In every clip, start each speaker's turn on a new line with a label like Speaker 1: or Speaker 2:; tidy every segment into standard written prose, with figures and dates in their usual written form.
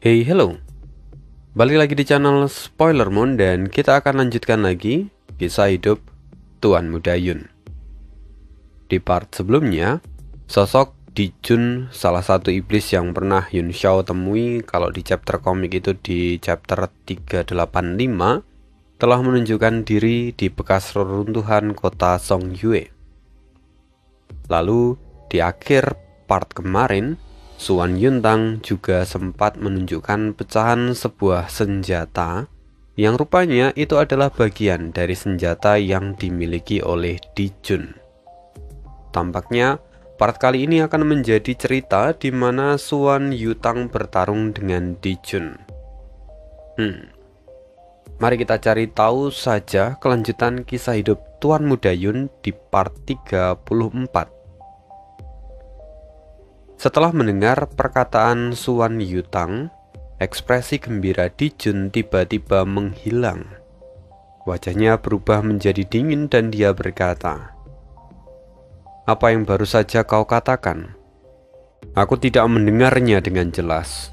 Speaker 1: Hey, hello. Balik lagi di channel Spoiler Moon dan kita akan lanjutkan lagi kisah hidup Tuan Muda Yun. Di part sebelumnya, sosok Dijun, salah satu iblis yang pernah Yun Xiao temui kalau di chapter komik itu di chapter 385, telah menunjukkan diri di bekas reruntuhan kota Songyue. Lalu, di akhir part kemarin, Suan Yuntang juga sempat menunjukkan pecahan sebuah senjata yang rupanya itu adalah bagian dari senjata yang dimiliki oleh Dijun. Tampaknya part kali ini akan menjadi cerita di mana Suan Yutang bertarung dengan Dijun. Mari kita cari tahu saja kelanjutan kisah hidup Tuan Muda Yun di part 34. Setelah mendengar perkataan Suan Yutang, ekspresi gembira Dijun tiba-tiba menghilang. Wajahnya berubah menjadi dingin dan dia berkata, "Apa yang baru saja kau katakan? Aku tidak mendengarnya dengan jelas."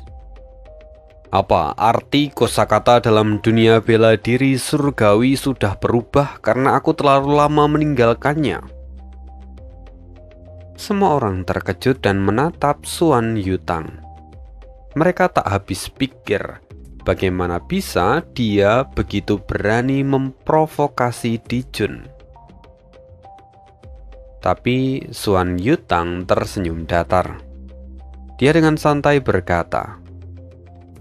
Speaker 1: "Apa arti kosakata dalam dunia bela diri surgawi sudah berubah karena aku terlalu lama meninggalkannya?" Semua orang terkejut dan menatap Suan Yutang. Mereka tak habis pikir bagaimana bisa dia begitu berani memprovokasi Dijun. Tapi Suan Yutang tersenyum datar. Dia dengan santai berkata,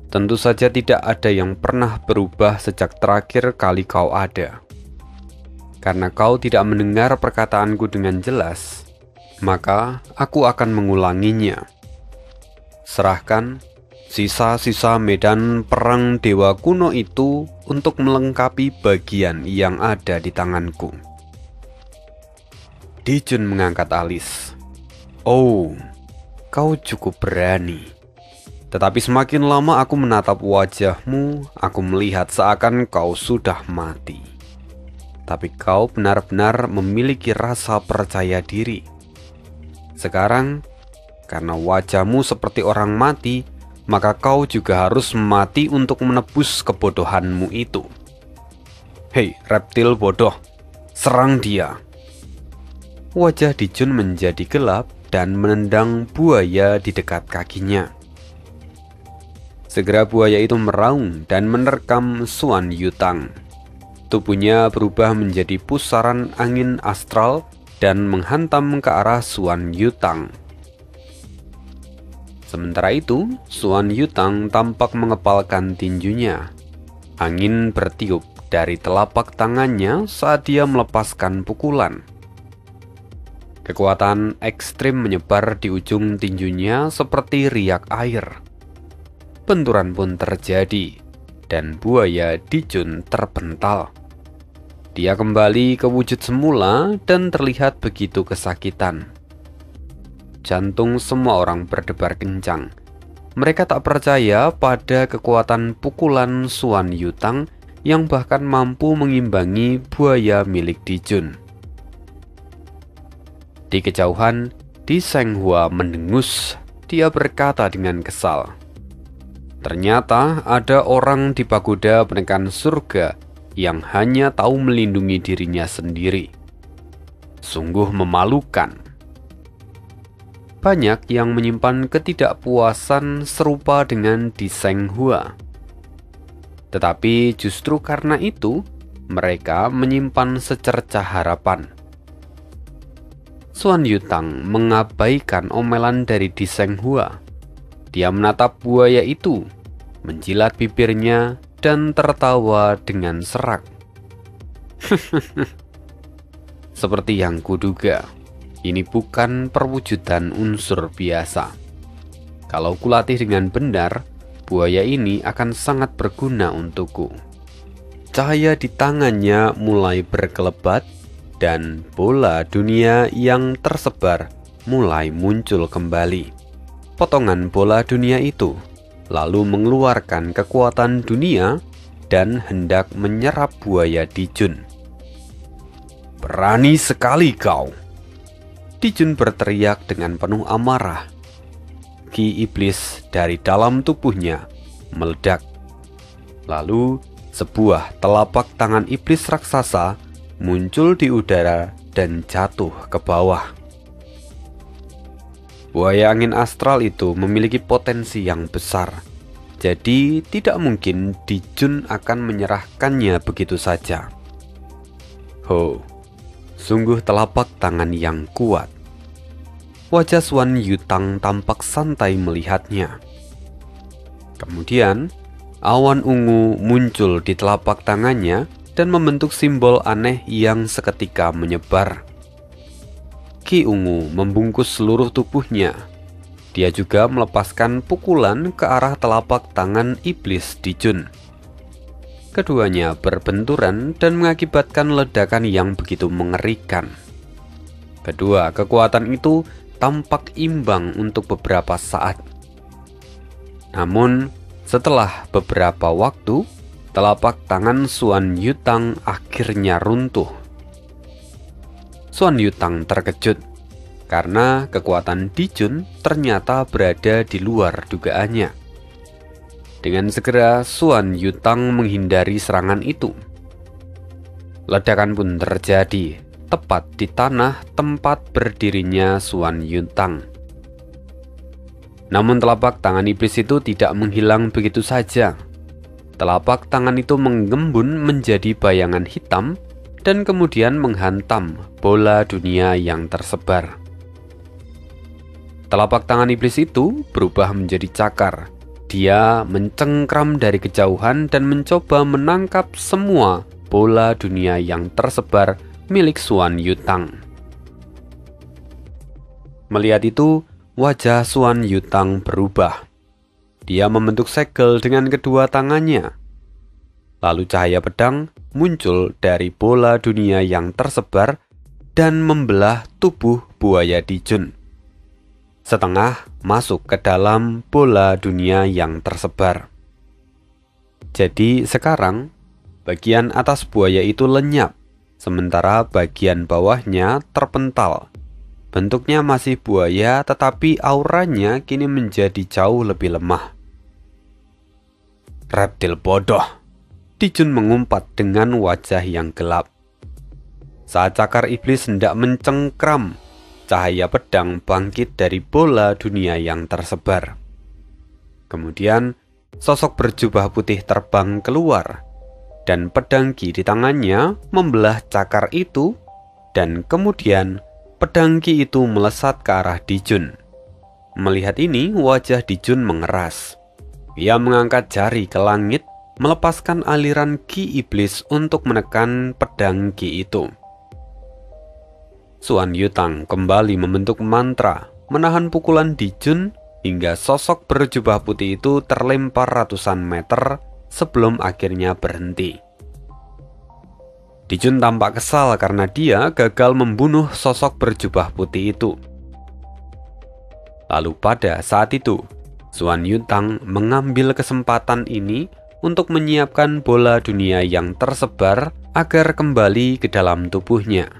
Speaker 1: "Tentu saja tidak ada yang pernah berubah sejak terakhir kali kau ada. Karena kau tidak mendengar perkataanku dengan jelas, maka aku akan mengulanginya. Serahkan sisa-sisa medan perang dewa kuno itu untuk melengkapi bagian yang ada di tanganku." Dijun mengangkat alis. "Oh, kau cukup berani. Tetapi semakin lama aku menatap wajahmu, aku melihat seakan kau sudah mati. Tapi kau benar-benar memiliki rasa percaya diri. Sekarang, karena wajahmu seperti orang mati, maka kau juga harus mati untuk menebus kebodohanmu itu. Hei, reptil bodoh, serang dia!" Wajah Dijun menjadi gelap dan menendang buaya di dekat kakinya. Segera buaya itu meraung dan menerkam Suan Yutang. Tubuhnya berubah menjadi pusaran angin astral dan menghantam ke arah Suan Yutang. Sementara itu, Suan Yutang tampak mengepalkan tinjunya. Angin bertiup dari telapak tangannya saat dia melepaskan pukulan. Kekuatan ekstrim menyebar di ujung tinjunya seperti riak air. Benturan pun terjadi, dan buaya Dijun terpental. Dia kembali ke wujud semula dan terlihat begitu kesakitan. Jantung semua orang berdebar kencang. Mereka tak percaya pada kekuatan pukulan Suan Yutang yang bahkan mampu mengimbangi buaya milik Dijun. Di kejauhan, Di Senghua mendengus. Dia berkata dengan kesal, "Ternyata ada orang di pagoda penekan surga yang hanya tahu melindungi dirinya sendiri. Sungguh memalukan." Banyak yang menyimpan ketidakpuasan serupa dengan Di Senghua. Tetapi justru karena itu, mereka menyimpan secercah harapan. Suan Yutang mengabaikan omelan dari Di Senghua. Dia menatap buaya itu, menjilat bibirnya, dan tertawa dengan serak. "Seperti yang kuduga, ini bukan perwujudan unsur biasa. Kalau kulatih dengan benar, buaya ini akan sangat berguna untukku." Cahaya di tangannya mulai berkelebat, dan bola dunia yang tersebar mulai muncul kembali. Potongan bola dunia itu lalu mengeluarkan kekuatan dunia dan hendak menyerap buaya Dijun. "Berani sekali kau!" Dijun berteriak dengan penuh amarah. Ki iblis dari dalam tubuhnya meledak. Lalu sebuah telapak tangan iblis raksasa muncul di udara dan jatuh ke bawah. Buaya angin astral itu memiliki potensi yang besar, jadi tidak mungkin Dijun akan menyerahkannya begitu saja. Ho, sungguh telapak tangan yang kuat. Wajah Suan Yutang tampak santai melihatnya. Kemudian, awan ungu muncul di telapak tangannya dan membentuk simbol aneh yang seketika menyebar. Ki ungu membungkus seluruh tubuhnya. Dia juga melepaskan pukulan ke arah telapak tangan iblis Dijun. Keduanya berbenturan dan mengakibatkan ledakan yang begitu mengerikan. Kedua kekuatan itu tampak imbang untuk beberapa saat. Namun, setelah beberapa waktu, telapak tangan Suan Yutang akhirnya runtuh. Suan Yutang terkejut karena kekuatan Dijun ternyata berada di luar dugaannya. Dengan segera Suan Yutang menghindari serangan itu. Ledakan pun terjadi tepat di tanah tempat berdirinya Suan Yutang. Namun telapak tangan iblis itu tidak menghilang begitu saja. Telapak tangan itu menggembun menjadi bayangan hitam dan kemudian menghantam bola dunia yang tersebar. Telapak tangan iblis itu berubah menjadi cakar. Dia mencengkram dari kejauhan dan mencoba menangkap semua bola dunia yang tersebar milik Suan Yutang. Melihat itu, wajah Suan Yutang berubah. Dia membentuk segel dengan kedua tangannya. Lalu cahaya pedang muncul dari bola dunia yang tersebar dan membelah tubuh buaya Dijun. Setengah masuk ke dalam bola dunia yang tersebar. Jadi sekarang, bagian atas buaya itu lenyap, sementara bagian bawahnya terpental. Bentuknya masih buaya, tetapi auranya kini menjadi jauh lebih lemah. Reptil bodoh, Dijun mengumpat dengan wajah yang gelap. Saat cakar iblis hendak mencengkram, cahaya pedang bangkit dari bola dunia yang tersebar. Kemudian, sosok berjubah putih terbang keluar, dan pedang Ki di tangannya membelah cakar itu, dan kemudian pedang Ki itu melesat ke arah Dijun. Melihat ini, wajah Dijun mengeras. Ia mengangkat jari ke langit, melepaskan aliran Ki iblis untuk menekan pedang Ki itu. Suan Yutang kembali membentuk mantra, menahan pukulan Dijun hingga sosok berjubah putih itu terlempar ratusan meter sebelum akhirnya berhenti. Dijun tampak kesal karena dia gagal membunuh sosok berjubah putih itu. Lalu pada saat itu, Suan Yutang mengambil kesempatan ini untuk menyiapkan bola dunia yang tersebar agar kembali ke dalam tubuhnya.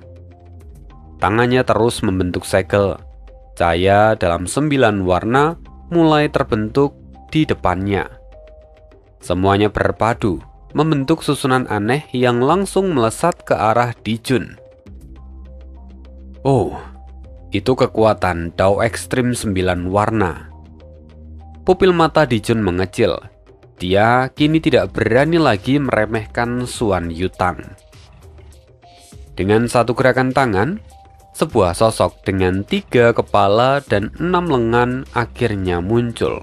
Speaker 1: Tangannya terus membentuk segel. Cahaya dalam 9 warna mulai terbentuk di depannya. Semuanya berpadu, membentuk susunan aneh yang langsung melesat ke arah Dijun. Oh, itu kekuatan Dao Ekstrim 9 warna. Pupil mata Dijun mengecil. Dia kini tidak berani lagi meremehkan Suan Yutang. Dengan satu gerakan tangan, sebuah sosok dengan 3 kepala dan 6 lengan akhirnya muncul.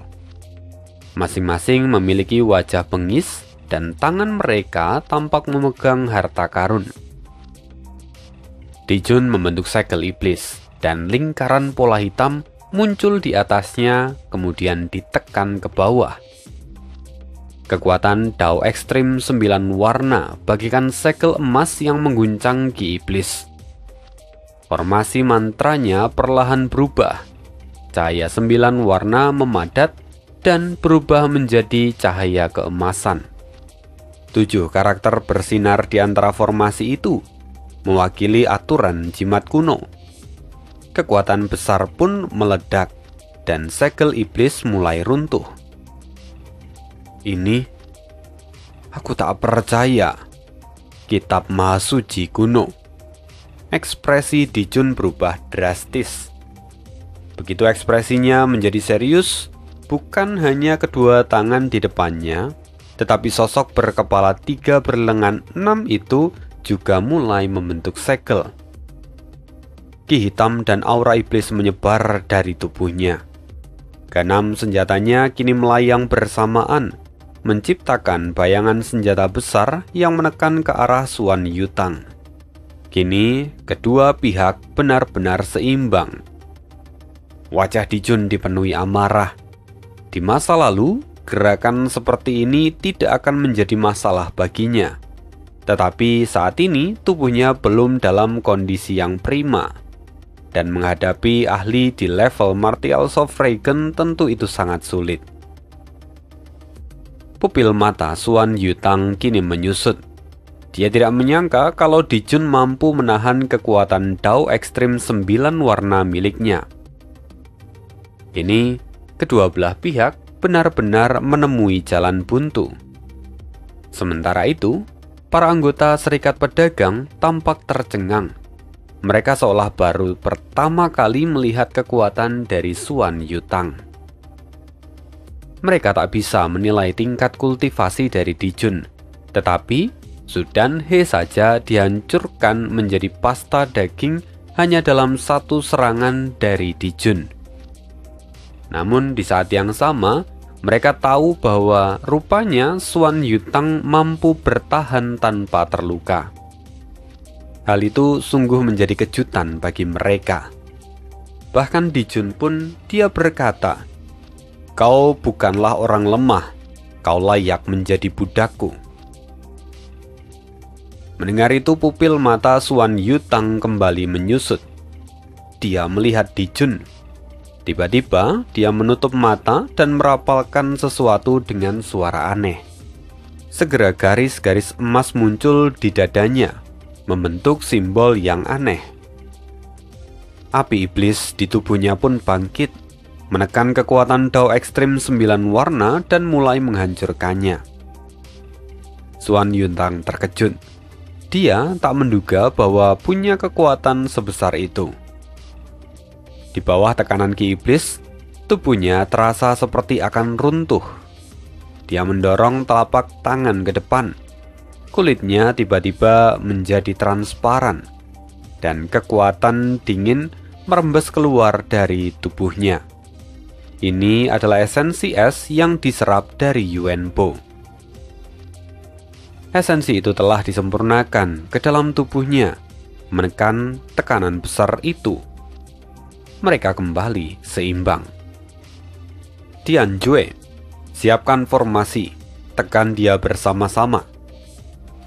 Speaker 1: Masing-masing memiliki wajah bengis dan tangan mereka tampak memegang harta karun. Dijun membentuk segel iblis dan lingkaran pola hitam muncul di atasnya, kemudian ditekan ke bawah. Kekuatan Dao Ekstrim 9 warna bagikan segel emas yang mengguncang Ki iblis. Formasi mantranya perlahan berubah. Cahaya 9 warna memadat dan berubah menjadi cahaya keemasan. 7 karakter bersinar di antara formasi itu, mewakili aturan jimat kuno. Kekuatan besar pun meledak, dan segel iblis mulai runtuh. Ini, aku tak percaya. Kitab Mahasuci kuno. Ekspresi Dijun berubah drastis. Begitu ekspresinya menjadi serius, bukan hanya kedua tangan di depannya, tetapi sosok berkepala 3 berlengan 6 itu juga mulai membentuk segel. Ki hitam dan aura iblis menyebar dari tubuhnya. Keenam senjatanya kini melayang bersamaan, menciptakan bayangan senjata besar yang menekan ke arah Suan Yutang. Kini, kedua pihak benar-benar seimbang. Wajah Dijun dipenuhi amarah. Di masa lalu, gerakan seperti ini tidak akan menjadi masalah baginya. Tetapi saat ini tubuhnya belum dalam kondisi yang prima. Dan menghadapi ahli di level Martials of Reagan tentu itu sangat sulit. Pupil mata Suan Yutang kini menyusut. Dia tidak menyangka kalau Dijun mampu menahan kekuatan Dao ekstrim 9 warna miliknya. Kini, kedua belah pihak benar-benar menemui jalan buntu. Sementara itu, para anggota Serikat Pedagang tampak tercengang. Mereka seolah baru pertama kali melihat kekuatan dari Suan Yutang. Mereka tak bisa menilai tingkat kultivasi dari Dijun, tetapi Sudan He saja dihancurkan menjadi pasta daging hanya dalam satu serangan dari Dijun. Namun di saat yang sama, mereka tahu bahwa rupanya Suan Yutang mampu bertahan tanpa terluka. Hal itu sungguh menjadi kejutan bagi mereka. Bahkan Dijun pun dia berkata, "Kau bukanlah orang lemah, kau layak menjadi budakku." Mendengar itu pupil mata Suan Yutang kembali menyusut. Dia melihat Dijun. Tiba-tiba dia menutup mata dan merapalkan sesuatu dengan suara aneh. Segera garis-garis emas muncul di dadanya, membentuk simbol yang aneh. Api iblis di tubuhnya pun bangkit, menekan kekuatan Dao ekstrim 9 warna dan mulai menghancurkannya. Suan Yutang terkejut. Dia tak menduga bahwa punya kekuatan sebesar itu. Di bawah tekanan Ki Iblis, tubuhnya terasa seperti akan runtuh. Dia mendorong telapak tangan ke depan. Kulitnya tiba-tiba menjadi transparan, dan kekuatan dingin merembes keluar dari tubuhnya. Ini adalah esensi es yang diserap dari Yuan Bo. Esensi itu telah disempurnakan ke dalam tubuhnya, menekan tekanan besar itu. Mereka kembali seimbang. Tian Jue, siapkan formasi, tekan dia bersama-sama,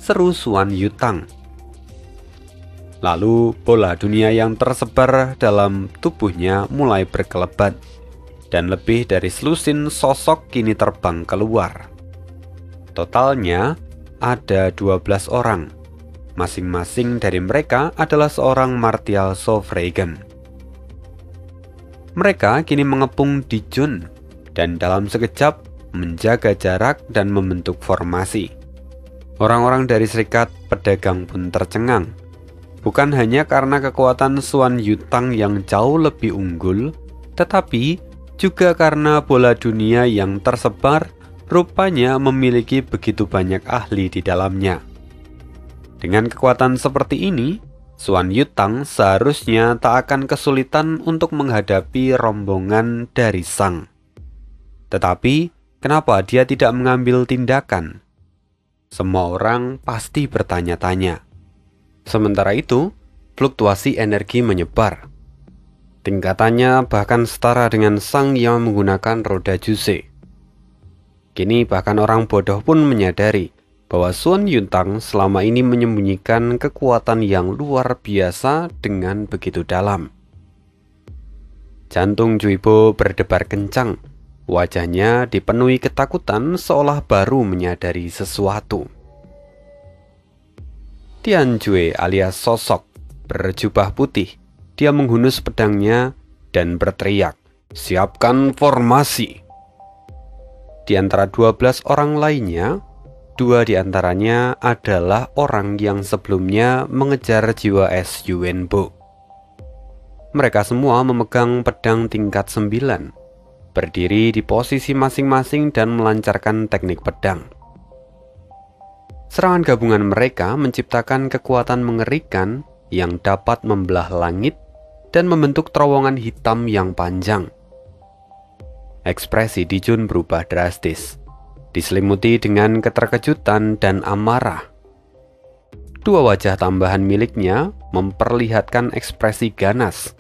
Speaker 1: seru Suan Yutang. Lalu bola dunia yang tersebar dalam tubuhnya mulai berkelebat, dan lebih dari selusin sosok kini terbang keluar. Totalnya ada 12 orang. Masing-masing dari mereka adalah seorang Martial Reagan. Mereka kini mengepung Dijun dan dalam sekejap menjaga jarak dan membentuk formasi. Orang-orang dari Serikat Pedagang pun tercengang. Bukan hanya karena kekuatan Suan Yutang yang jauh lebih unggul, tetapi juga karena bola dunia yang tersebar rupanya memiliki begitu banyak ahli di dalamnya. Dengan kekuatan seperti ini, Suan Yutang seharusnya tak akan kesulitan untuk menghadapi rombongan dari Sang. Tetapi, kenapa dia tidak mengambil tindakan? Semua orang pasti bertanya-tanya. Sementara itu, fluktuasi energi menyebar. Tingkatannya bahkan setara dengan Sang yang menggunakan roda Juse. Kini bahkan orang bodoh pun menyadari bahwa Suan Yutang selama ini menyembunyikan kekuatan yang luar biasa dengan begitu dalam. Jantung Juibo berdebar kencang, wajahnya dipenuhi ketakutan seolah baru menyadari sesuatu. Tian Jue alias sosok berjubah putih, dia menghunus pedangnya dan berteriak, "Siapkan formasi!" Di antara 12 orang lainnya, 2 di antaranya adalah orang yang sebelumnya mengejar jiwa es Yuenbo. Mereka semua memegang pedang tingkat 9, berdiri di posisi masing-masing dan melancarkan teknik pedang. Serangan gabungan mereka menciptakan kekuatan mengerikan yang dapat membelah langit dan membentuk terowongan hitam yang panjang. Ekspresi Dijun berubah drastis, diselimuti dengan keterkejutan dan amarah. 2 wajah tambahan miliknya memperlihatkan ekspresi ganas.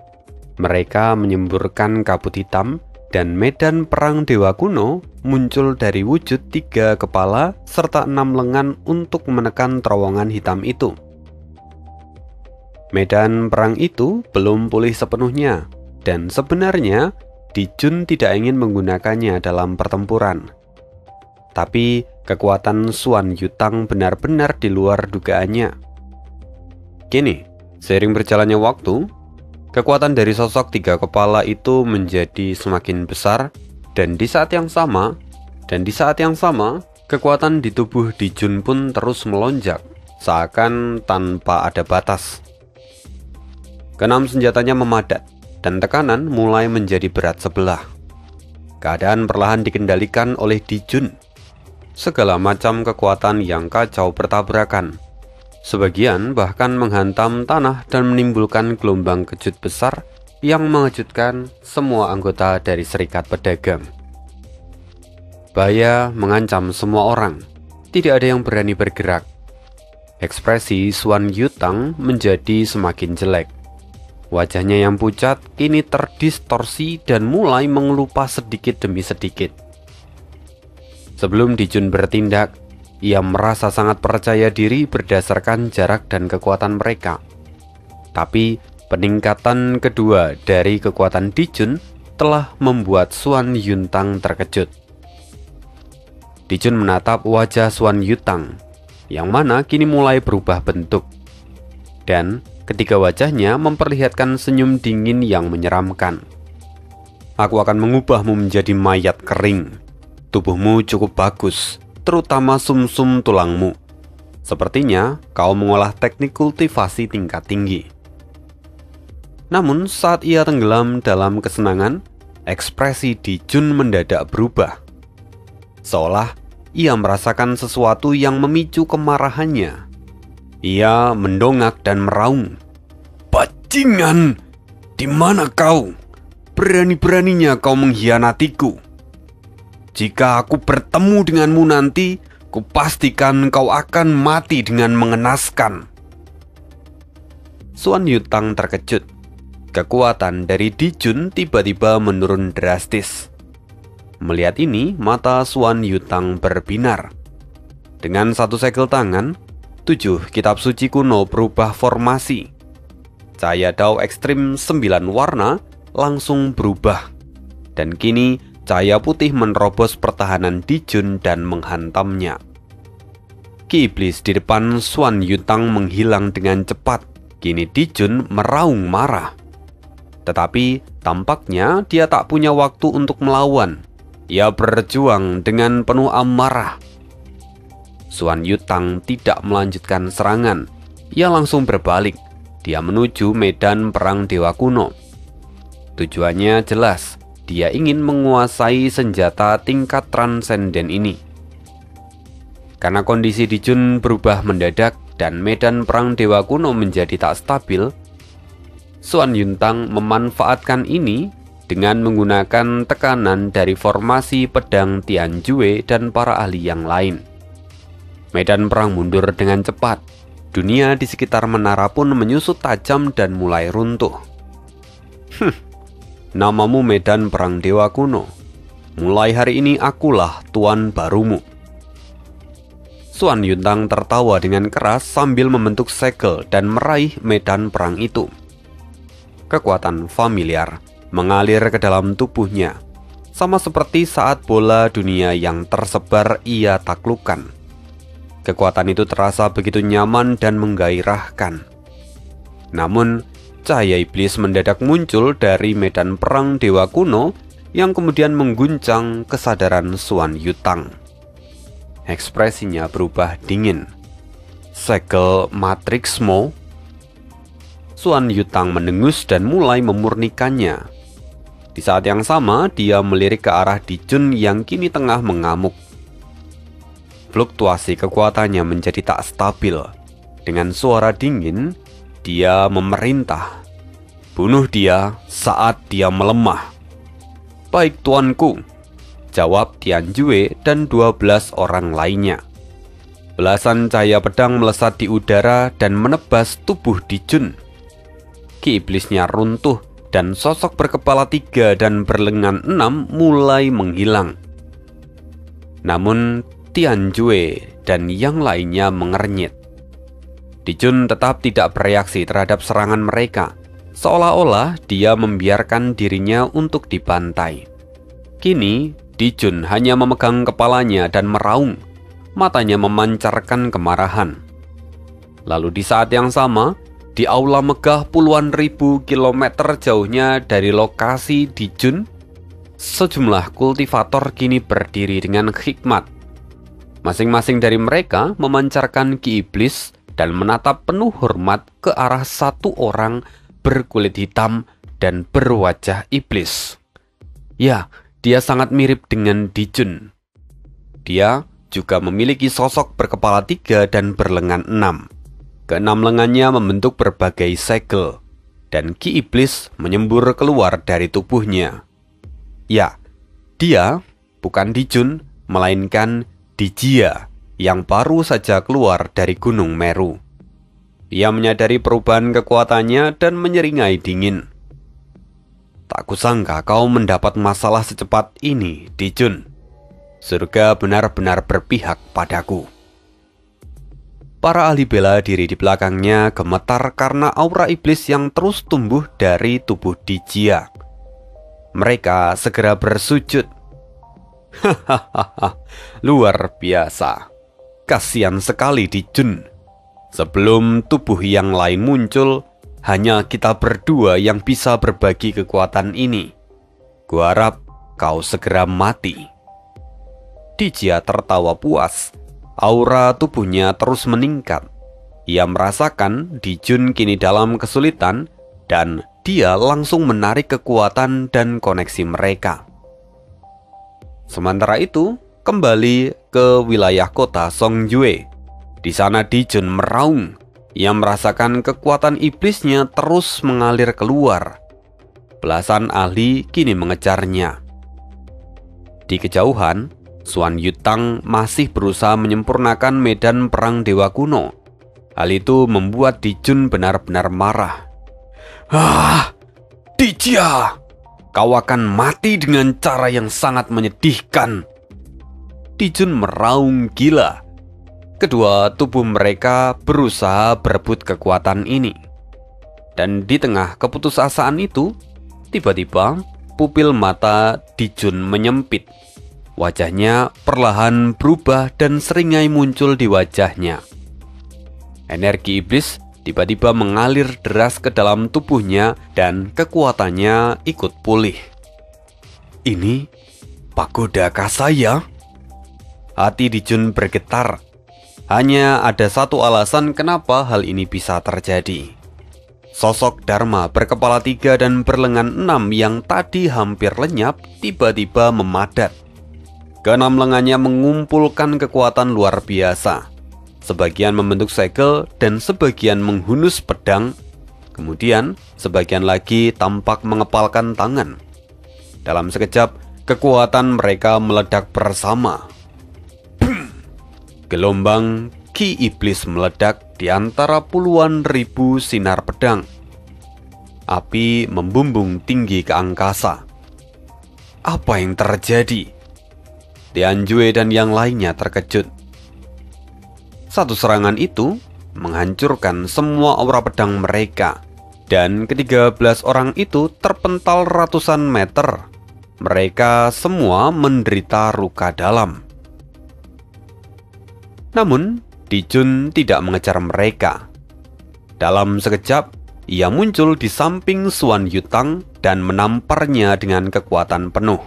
Speaker 1: Mereka menyemburkan kabut hitam dan medan perang dewa kuno muncul dari wujud 3 kepala serta 6 lengan untuk menekan terowongan hitam itu. Medan perang itu belum pulih sepenuhnya, dan sebenarnya Dijun tidak ingin menggunakannya dalam pertempuran. Tapi kekuatan Xuan Yutang benar-benar di luar dugaannya. Kini, seiring berjalannya waktu, kekuatan dari sosok 3 kepala itu menjadi semakin besar, dan di saat yang sama, kekuatan di tubuh Dijun pun terus melonjak, seakan tanpa ada batas. Keenam senjatanya memadat, dan tekanan mulai menjadi berat sebelah. Keadaan perlahan dikendalikan oleh Dijun. Segala macam kekuatan yang kacau bertabrakan. Sebagian bahkan menghantam tanah dan menimbulkan gelombang kejut besar yang mengejutkan semua anggota dari Serikat Pedagang. Bahaya mengancam semua orang. Tidak ada yang berani bergerak. Ekspresi Xuan Yutang menjadi semakin jelek. Wajahnya yang pucat kini terdistorsi dan mulai mengelupas sedikit demi sedikit. Sebelum Dijun bertindak, ia merasa sangat percaya diri berdasarkan jarak dan kekuatan mereka. Tapi peningkatan kedua dari kekuatan Dijun telah membuat Xuan Yutang terkejut. Dijun menatap wajah Xuan Yutang, yang mana kini mulai berubah bentuk. Dan ketiga wajahnya memperlihatkan senyum dingin yang menyeramkan. Aku akan mengubahmu menjadi mayat kering. Tubuhmu cukup bagus, terutama sumsum tulangmu. Sepertinya kau mengolah teknik kultivasi tingkat tinggi. Namun saat ia tenggelam dalam kesenangan, ekspresi Dijun mendadak berubah. Seolah ia merasakan sesuatu yang memicu kemarahannya. Ia mendongak dan meraung. "Bajingan, di mana kau? Berani-beraninya kau mengkhianatiku. Jika aku bertemu denganmu nanti, kupastikan kau akan mati dengan mengenaskan." Xuan Yutang terkejut. Kekuatan dari Dijun tiba-tiba menurun drastis. Melihat ini, mata Xuan Yutang berbinar. Dengan satu segel tangan, 7 kitab suci kuno berubah formasi. Cahaya dao ekstrim 9 warna langsung berubah. Dan kini cahaya putih menerobos pertahanan Dijun dan menghantamnya. Ki iblis di depan Xuan Yutang menghilang dengan cepat. Kini Dijun meraung marah. Tetapi tampaknya dia tak punya waktu untuk melawan. Ia berjuang dengan penuh amarah. Xuan Yutang tidak melanjutkan serangan. Ia langsung berbalik. Dia menuju medan perang dewa kuno. Tujuannya jelas. Dia ingin menguasai senjata tingkat transenden ini. Karena kondisi Dijun berubah mendadak dan medan perang dewa kuno menjadi tak stabil, Xuan Yutang memanfaatkan ini dengan menggunakan tekanan dari formasi pedang Tianjue dan para ahli yang lain. Medan perang mundur dengan cepat. Dunia di sekitar menara pun menyusut tajam dan mulai runtuh. Namamu medan perang dewa kuno. Mulai hari ini akulah tuan barumu. Xuan Yutang tertawa dengan keras sambil membentuk segel dan meraih medan perang itu. Kekuatan familiar mengalir ke dalam tubuhnya, sama seperti saat bola dunia yang tersebar ia taklukkan. Kekuatan itu terasa begitu nyaman dan menggairahkan. Namun, cahaya iblis mendadak muncul dari medan perang dewa kuno yang kemudian mengguncang kesadaran Xuan Yutang. Ekspresinya berubah dingin. Segel Matrix Mo. Xuan Yutang mendengus dan mulai memurnikannya. Di saat yang sama, dia melirik ke arah Dijun yang kini tengah mengamuk. Fluktuasi kekuatannya menjadi tak stabil. Dengan suara dingin, dia memerintah, "Bunuh dia saat dia melemah." "Baik tuanku," jawab Tianjue dan 12 orang lainnya. Belasan cahaya pedang melesat di udara dan menebas tubuh Dijun. Ki iblisnya runtuh dan sosok berkepala 3 dan berlengan 6 mulai menghilang. Namun Tianjue dan yang lainnya mengernyit. Dijun tetap tidak bereaksi terhadap serangan mereka, seolah-olah dia membiarkan dirinya untuk dibantai. Kini Dijun hanya memegang kepalanya dan meraung, matanya memancarkan kemarahan. Lalu di saat yang sama, di aula megah puluhan ribu kilometer jauhnya dari lokasi Dijun, sejumlah kultivator kini berdiri dengan hikmat. Masing-masing dari mereka memancarkan ki iblis dan menatap penuh hormat ke arah satu orang berkulit hitam dan berwajah iblis. Ya, dia sangat mirip dengan Dijun. Dia juga memiliki sosok berkepala 3 dan berlengan 6. Keenam lengannya membentuk berbagai segel, dan ki iblis menyembur keluar dari tubuhnya. Ya, dia bukan Dijun, melainkan Dijia yang baru saja keluar dari Gunung Meru. Ia menyadari perubahan kekuatannya dan menyeringai dingin. "Tak kusangka kau mendapat masalah secepat ini, Dijun. Surga benar-benar berpihak padaku." Para ahli bela diri di belakangnya gemetar karena aura iblis yang terus tumbuh dari tubuh Dijia. Mereka segera bersujud. "Hahaha, luar biasa. Kasihan sekali Dijun. Sebelum tubuh yang lain muncul, hanya kita berdua yang bisa berbagi kekuatan ini. Kuharap kau segera mati." Dijia tertawa puas. Aura tubuhnya terus meningkat. Ia merasakan Dijun kini dalam kesulitan dan dia langsung menarik kekuatan dan koneksi mereka. Sementara itu, kembali ke wilayah kota Songjue. Di sana Dijun meraung. Ia merasakan kekuatan iblisnya terus mengalir keluar. Belasan ahli kini mengejarnya. Di kejauhan, Xuan Yutang masih berusaha menyempurnakan medan perang dewa kuno. Hal itu membuat Dijun benar-benar marah. "Ah, Dijia, kau akan mati dengan cara yang sangat menyedihkan." Dijun meraung gila. Kedua tubuh mereka berusaha berebut kekuatan ini. Dan di tengah keputusasaan itu, tiba-tiba pupil mata Dijun menyempit. Wajahnya perlahan berubah dan seringai muncul di wajahnya. Energi iblis tiba-tiba mengalir deras ke dalam tubuhnya dan kekuatannya ikut pulih. "Ini pagoda Kasaya?" Hati Dijun bergetar. Hanya ada satu alasan kenapa hal ini bisa terjadi. Sosok Dharma berkepala 3 dan berlengan 6 yang tadi hampir lenyap tiba-tiba memadat. Keenam lengannya mengumpulkan kekuatan luar biasa. Sebagian membentuk segel dan sebagian menghunus pedang. Kemudian sebagian lagi tampak mengepalkan tangan. Dalam sekejap, kekuatan mereka meledak bersama. Gelombang ki iblis meledak di antara puluhan ribu sinar pedang. Api membumbung tinggi ke angkasa. Apa yang terjadi? Tianjue dan yang lainnya terkejut. Satu serangan itu menghancurkan semua aura pedang mereka, dan ke-13 orang itu terpental ratusan meter. Mereka semua menderita luka dalam. Namun, Dijun tidak mengejar mereka. Dalam sekejap, ia muncul di samping Xuan Yutang dan menamparnya dengan kekuatan penuh.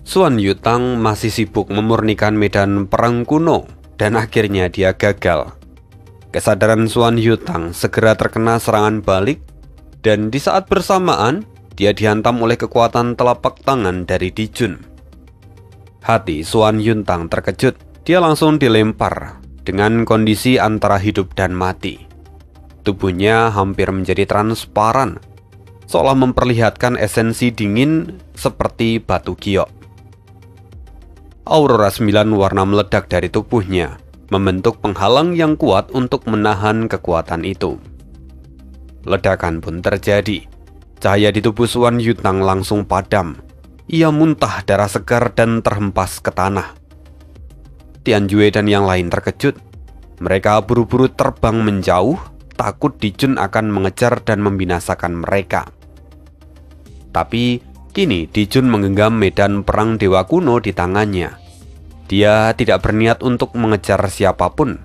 Speaker 1: Xuan Yutang masih sibuk memurnikan medan perang kuno dan akhirnya dia gagal. Kesadaran Xuan Yutang segera terkena serangan balik dan di saat bersamaan dia dihantam oleh kekuatan telapak tangan dari Dijun. Hati Xuan Yutang terkejut, dia langsung dilempar dengan kondisi antara hidup dan mati. Tubuhnya hampir menjadi transparan, seolah memperlihatkan esensi dingin seperti batu giok. Aurora 9 warna meledak dari tubuhnya, membentuk penghalang yang kuat untuk menahan kekuatan itu. Ledakan pun terjadi. Cahaya di tubuh Xuan Yutang langsung padam. Ia muntah darah segar dan terhempas ke tanah. Tianjue dan yang lain terkejut. Mereka buru-buru terbang menjauh, takut Dijun akan mengejar dan membinasakan mereka. Tapi kini Dijun menggenggam medan perang dewa kuno di tangannya. Dia tidak berniat untuk mengejar siapapun.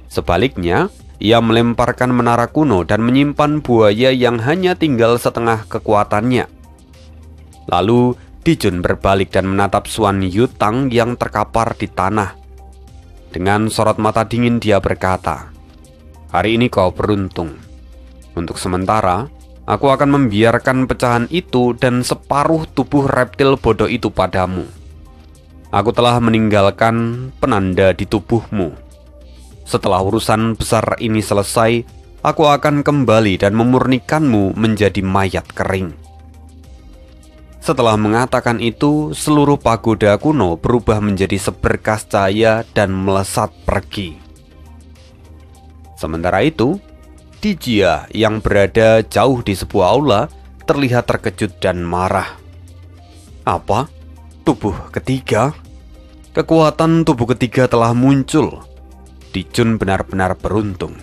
Speaker 1: Sebaliknya, ia melemparkan menara kuno dan menyimpan buaya yang hanya tinggal setengah kekuatannya. Lalu Dijun berbalik dan menatap Xuan Yutang yang terkapar di tanah. Dengan sorot mata dingin dia berkata, "Hari ini kau beruntung. Untuk sementara, aku akan membiarkan pecahan itu dan separuh tubuh reptil bodoh itu padamu. Aku telah meninggalkan penanda di tubuhmu. Setelah urusan besar ini selesai, aku akan kembali dan memurnikanmu menjadi mayat kering." Setelah mengatakan itu, seluruh pagoda kuno berubah menjadi seberkas cahaya dan melesat pergi. Sementara itu, Dijia yang berada jauh di sebuah aula terlihat terkejut dan marah. Apa? Tubuh ketiga? Kekuatan tubuh ketiga telah muncul. Dijun benar-benar beruntung.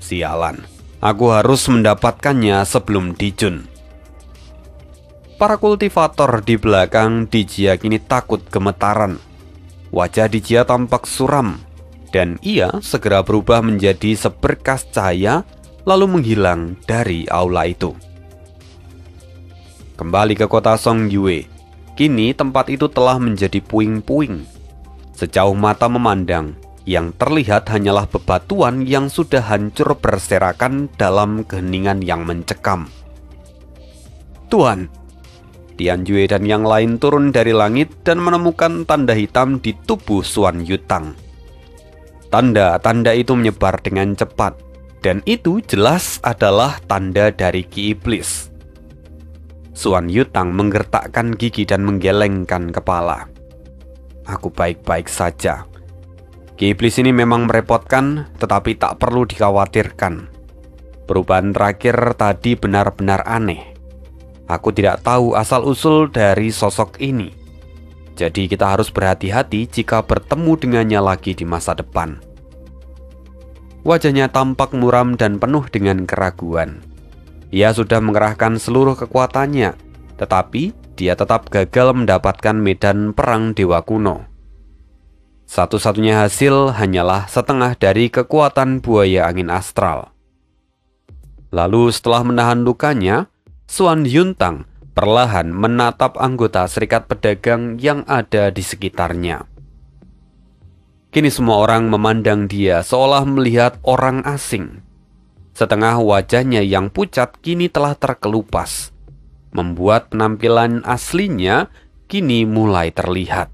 Speaker 1: Sialan, aku harus mendapatkannya sebelum Dijun. Para kultivator di belakang Dijia kini takut gemetaran. Wajah Dijia tampak suram, dan ia segera berubah menjadi seberkas cahaya lalu menghilang dari aula itu. Kembali ke kota Songyue, kini tempat itu telah menjadi puing-puing. Sejauh mata memandang, yang terlihat hanyalah bebatuan yang sudah hancur berserakan dalam keheningan yang mencekam. Tuan, Tianjue dan yang lain turun dari langit dan menemukan tanda hitam di tubuh Xuan Yutang. Tanda-tanda itu menyebar dengan cepat, dan itu jelas adalah tanda dari Ki Iblis. Xuan Yutang menggertakkan gigi dan menggelengkan kepala. Aku baik-baik saja. Ki Iblis ini memang merepotkan, tetapi tak perlu dikhawatirkan. Perubahan terakhir tadi benar-benar aneh. Aku tidak tahu asal-usul dari sosok ini. Jadi kita harus berhati-hati jika bertemu dengannya lagi di masa depan. Wajahnya tampak muram dan penuh dengan keraguan. Ia sudah mengerahkan seluruh kekuatannya, tetapi dia tetap gagal mendapatkan medan perang dewa kuno. Satu-satunya hasil hanyalah setengah dari kekuatan buaya angin astral. Lalu setelah menahan lukanya, Xuan Yutang perlahan menatap anggota serikat pedagang yang ada di sekitarnya. Kini semua orang memandang dia seolah melihat orang asing. Setengah wajahnya yang pucat kini telah terkelupas, membuat penampilan aslinya kini mulai terlihat.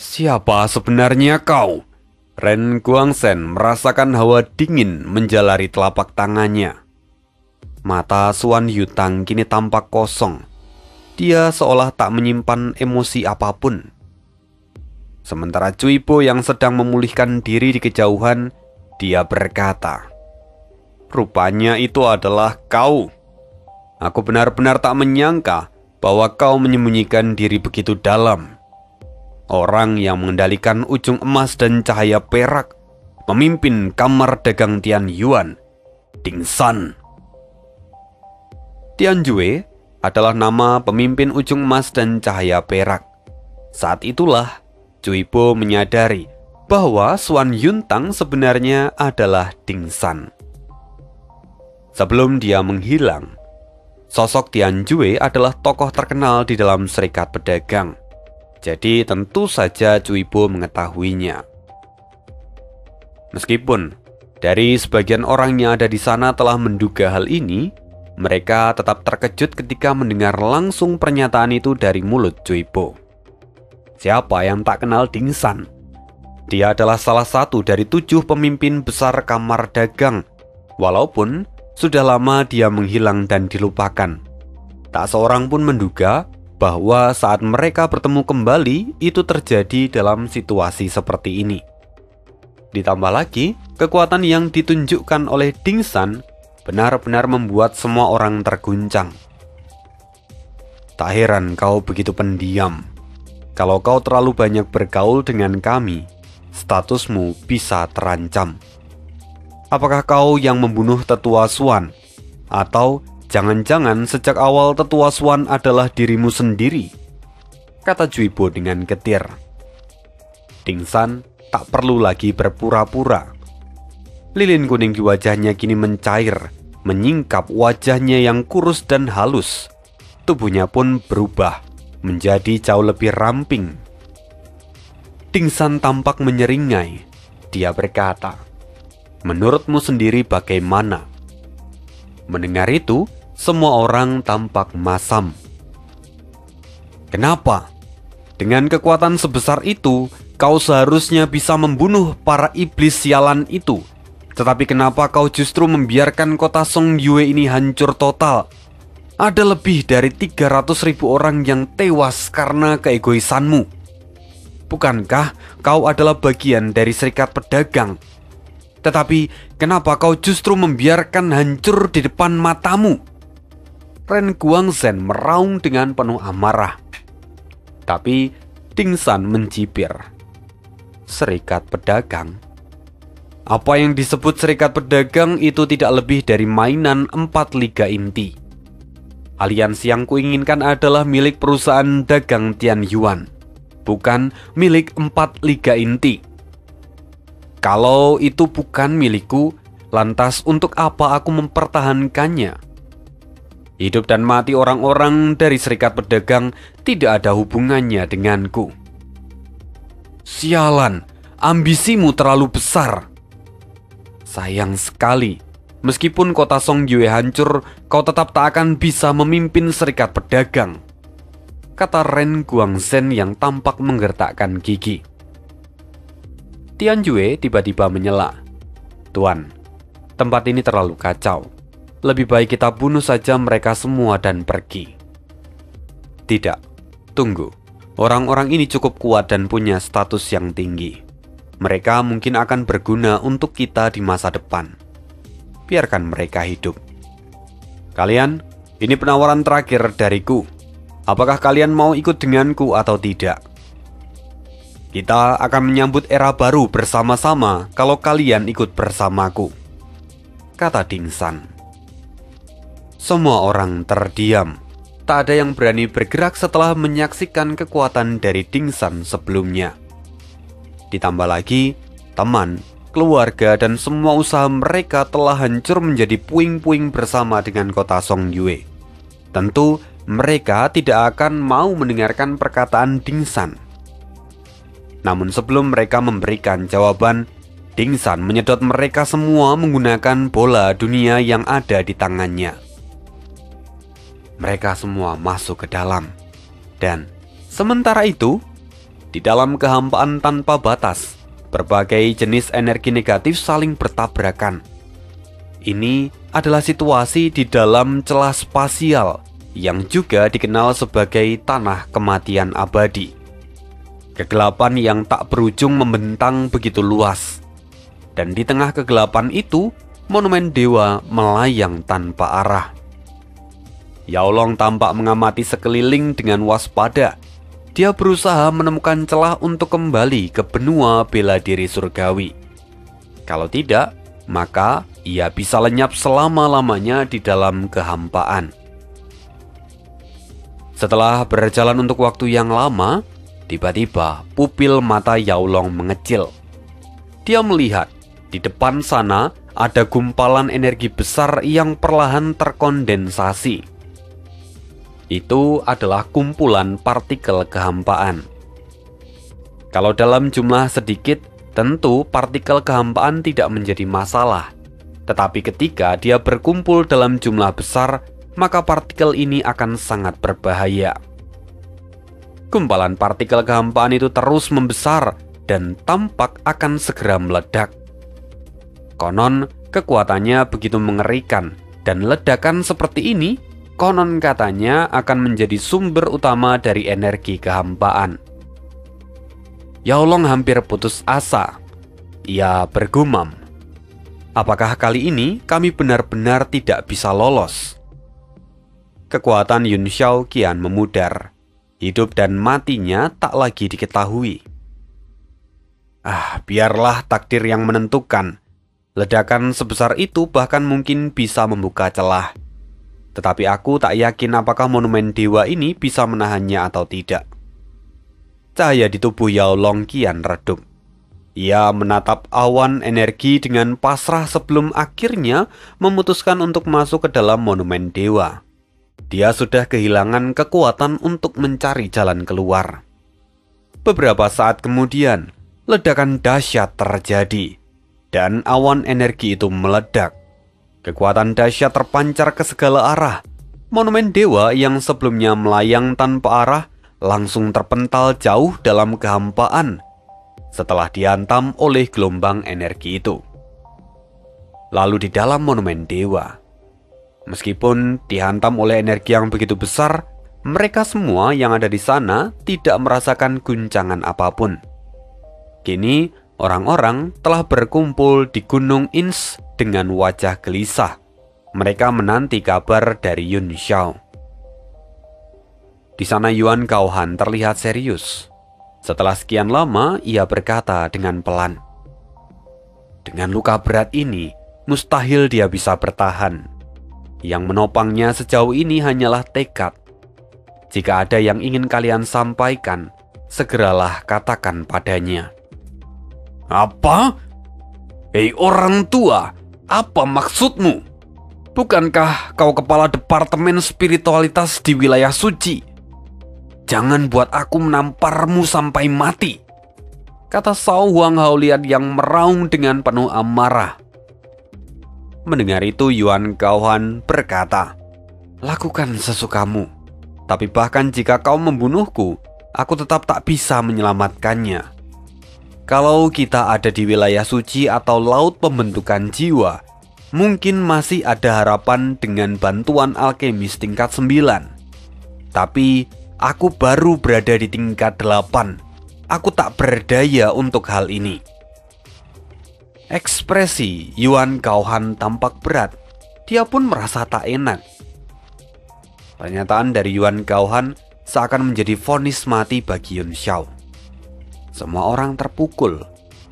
Speaker 1: Siapa sebenarnya kau? Ren Guangsen merasakan hawa dingin menjalari telapak tangannya. Mata Xuan Yutang kini tampak kosong. Dia seolah tak menyimpan emosi apapun. Sementara Cuibo yang sedang memulihkan diri di kejauhan, dia berkata, "Rupanya itu adalah kau. Aku benar-benar tak menyangka bahwa kau menyembunyikan diri begitu dalam. Orang yang mengendalikan ujung emas dan cahaya perak, memimpin kamar dagang Tian Yuan, Ding San." Tianjue adalah nama pemimpin ujung emas dan cahaya perak. Saat itulah Cuibo menyadari bahwa Xuan Yutang sebenarnya adalah Ding San. Sebelum dia menghilang, sosok Tianjue adalah tokoh terkenal di dalam serikat pedagang. Jadi tentu saja Cuibo mengetahuinya. Meskipun dari sebagian orang yang ada di sana telah menduga hal ini, mereka tetap terkejut ketika mendengar langsung pernyataan itu dari mulut Cuibo. Siapa yang tak kenal Ding San? Dia adalah salah satu dari 7 pemimpin besar kamar dagang. Walaupun sudah lama dia menghilang dan dilupakan, tak seorang pun menduga bahwa saat mereka bertemu kembali itu terjadi dalam situasi seperti ini. Ditambah lagi, kekuatan yang ditunjukkan oleh Ding San benar-benar membuat semua orang terguncang. Tak heran kau begitu pendiam. Kalau kau terlalu banyak bergaul dengan kami, statusmu bisa terancam. Apakah kau yang membunuh Tetua Xuan? Atau jangan-jangan sejak awal Tetua Xuan adalah dirimu sendiri? Kata Cuibo dengan getir. Ding San tak perlu lagi berpura-pura. Lilin kuning di wajahnya kini mencair, menyingkap wajahnya yang kurus dan halus. Tubuhnya pun berubah menjadi jauh lebih ramping. Ding San tampak menyeringai. Dia berkata, "Menurutmu sendiri bagaimana?" Mendengar itu, semua orang tampak masam. "Kenapa? Dengan kekuatan sebesar itu, kau seharusnya bisa membunuh para iblis sialan itu. Tetapi kenapa kau justru membiarkan kota Songyue ini hancur total? Ada lebih dari 300.000 orang yang tewas karena keegoisanmu. Bukankah kau adalah bagian dari serikat pedagang? Tetapi kenapa kau justru membiarkan hancur di depan matamu?" Ren Guangzhen meraung dengan penuh amarah. Tapi Ding San mencibir. Serikat pedagang? Apa yang disebut serikat pedagang itu tidak lebih dari mainan 4 liga inti. Aliansi yang kuinginkan adalah milik perusahaan dagang Tianyuan, bukan milik 4 liga inti. Kalau itu bukan milikku, lantas untuk apa aku mempertahankannya? Hidup dan mati orang-orang dari serikat pedagang tidak ada hubungannya denganku. Sialan, ambisimu terlalu besar. Sayang sekali, meskipun kota Songyue hancur, kau tetap tak akan bisa memimpin serikat pedagang, kata Ren Guangzhen yang tampak menggertakkan gigi. Tianjue tiba-tiba menyela. "Tuan, tempat ini terlalu kacau. Lebih baik kita bunuh saja mereka semua dan pergi." "Tidak, tunggu. Orang-orang ini cukup kuat dan punya status yang tinggi. Mereka mungkin akan berguna untuk kita di masa depan. Biarkan mereka hidup. Kalian, ini penawaran terakhir dariku. Apakah kalian mau ikut denganku atau tidak? Kita akan menyambut era baru bersama-sama kalau kalian ikut bersamaku," kata Ding San. Semua orang terdiam. Tak ada yang berani bergerak setelah menyaksikan kekuatan dari Ding San sebelumnya. Ditambah lagi, teman, keluarga, dan semua usaha mereka telah hancur menjadi puing-puing bersama dengan kota Songyue. Tentu mereka tidak akan mau mendengarkan perkataan Ding San. Namun sebelum mereka memberikan jawaban, Ding San menyedot mereka semua menggunakan bola dunia yang ada di tangannya. Mereka semua masuk ke dalam. Dan sementara itu, di dalam kehampaan tanpa batas, berbagai jenis energi negatif saling bertabrakan. Ini adalah situasi di dalam celah spasial yang juga dikenal sebagai tanah kematian abadi. Kegelapan yang tak berujung membentang begitu luas. Dan di tengah kegelapan itu, monumen dewa melayang tanpa arah. Yao Long tampak mengamati sekeliling dengan waspada. Dia berusaha menemukan celah untuk kembali ke benua bela diri surgawi. Kalau tidak, maka ia bisa lenyap selama-lamanya di dalam kehampaan. Setelah berjalan untuk waktu yang lama, tiba-tiba pupil mata Yao Long mengecil. Dia melihat di depan sana ada gumpalan energi besar yang perlahan terkondensasi. Itu adalah kumpulan partikel kehampaan. Kalau dalam jumlah sedikit, tentu partikel kehampaan tidak menjadi masalah. Tetapi ketika dia berkumpul dalam jumlah besar, maka partikel ini akan sangat berbahaya. Gumpalan partikel kehampaan itu terus membesar dan tampak akan segera meledak. Konon, kekuatannya begitu mengerikan, dan ledakan seperti ini konon katanya akan menjadi sumber utama dari energi kehampaan. Yaolong hampir putus asa. Ia bergumam, apakah kali ini kami benar-benar tidak bisa lolos? Kekuatan Yun Xiao kian memudar. Hidup dan matinya tak lagi diketahui. Biarlah takdir yang menentukan. Ledakan sebesar itu bahkan mungkin bisa membuka celah. Tetapi aku tak yakin apakah monumen dewa ini bisa menahannya atau tidak. Cahaya di tubuh Yaolong kian redup. Ia menatap awan energi dengan pasrah sebelum akhirnya memutuskan untuk masuk ke dalam monumen dewa. Dia sudah kehilangan kekuatan untuk mencari jalan keluar. Beberapa saat kemudian, ledakan dahsyat terjadi, dan awan energi itu meledak. Kekuatan dahsyat terpancar ke segala arah. Monumen dewa yang sebelumnya melayang tanpa arah langsung terpental jauh dalam kehampaan setelah dihantam oleh gelombang energi itu. Lalu di dalam monumen dewa, meskipun dihantam oleh energi yang begitu besar, mereka semua yang ada di sana tidak merasakan guncangan apapun. Kini, orang-orang telah berkumpul di Gunung Ins dengan wajah gelisah. Mereka menanti kabar dari Yun Xiao. Di sana Yuan Gaohan terlihat serius. Setelah sekian lama, ia berkata dengan pelan, "Dengan luka berat ini, mustahil dia bisa bertahan. Yang menopangnya sejauh ini hanyalah tekad. Jika ada yang ingin kalian sampaikan, segeralah katakan padanya." "Apa? Hei orang tua, apa maksudmu? Bukankah kau kepala Departemen Spiritualitas di wilayah suci? Jangan buat aku menamparmu sampai mati," kata Shao Huang Haolian yang meraung dengan penuh amarah. Mendengar itu, Yuan Gaohan berkata, "Lakukan sesukamu. Tapi bahkan jika kau membunuhku, aku tetap tak bisa menyelamatkannya. Kalau kita ada di wilayah suci atau laut pembentukan jiwa, mungkin masih ada harapan dengan bantuan alkemis tingkat 9. Tapi aku baru berada di tingkat 8. Aku tak berdaya untuk hal ini." Ekspresi Yuan Gaohan tampak berat. Dia pun merasa tak enak. Pernyataan dari Yuan Gaohan seakan menjadi vonis mati bagi Yun Xiao. Semua orang terpukul.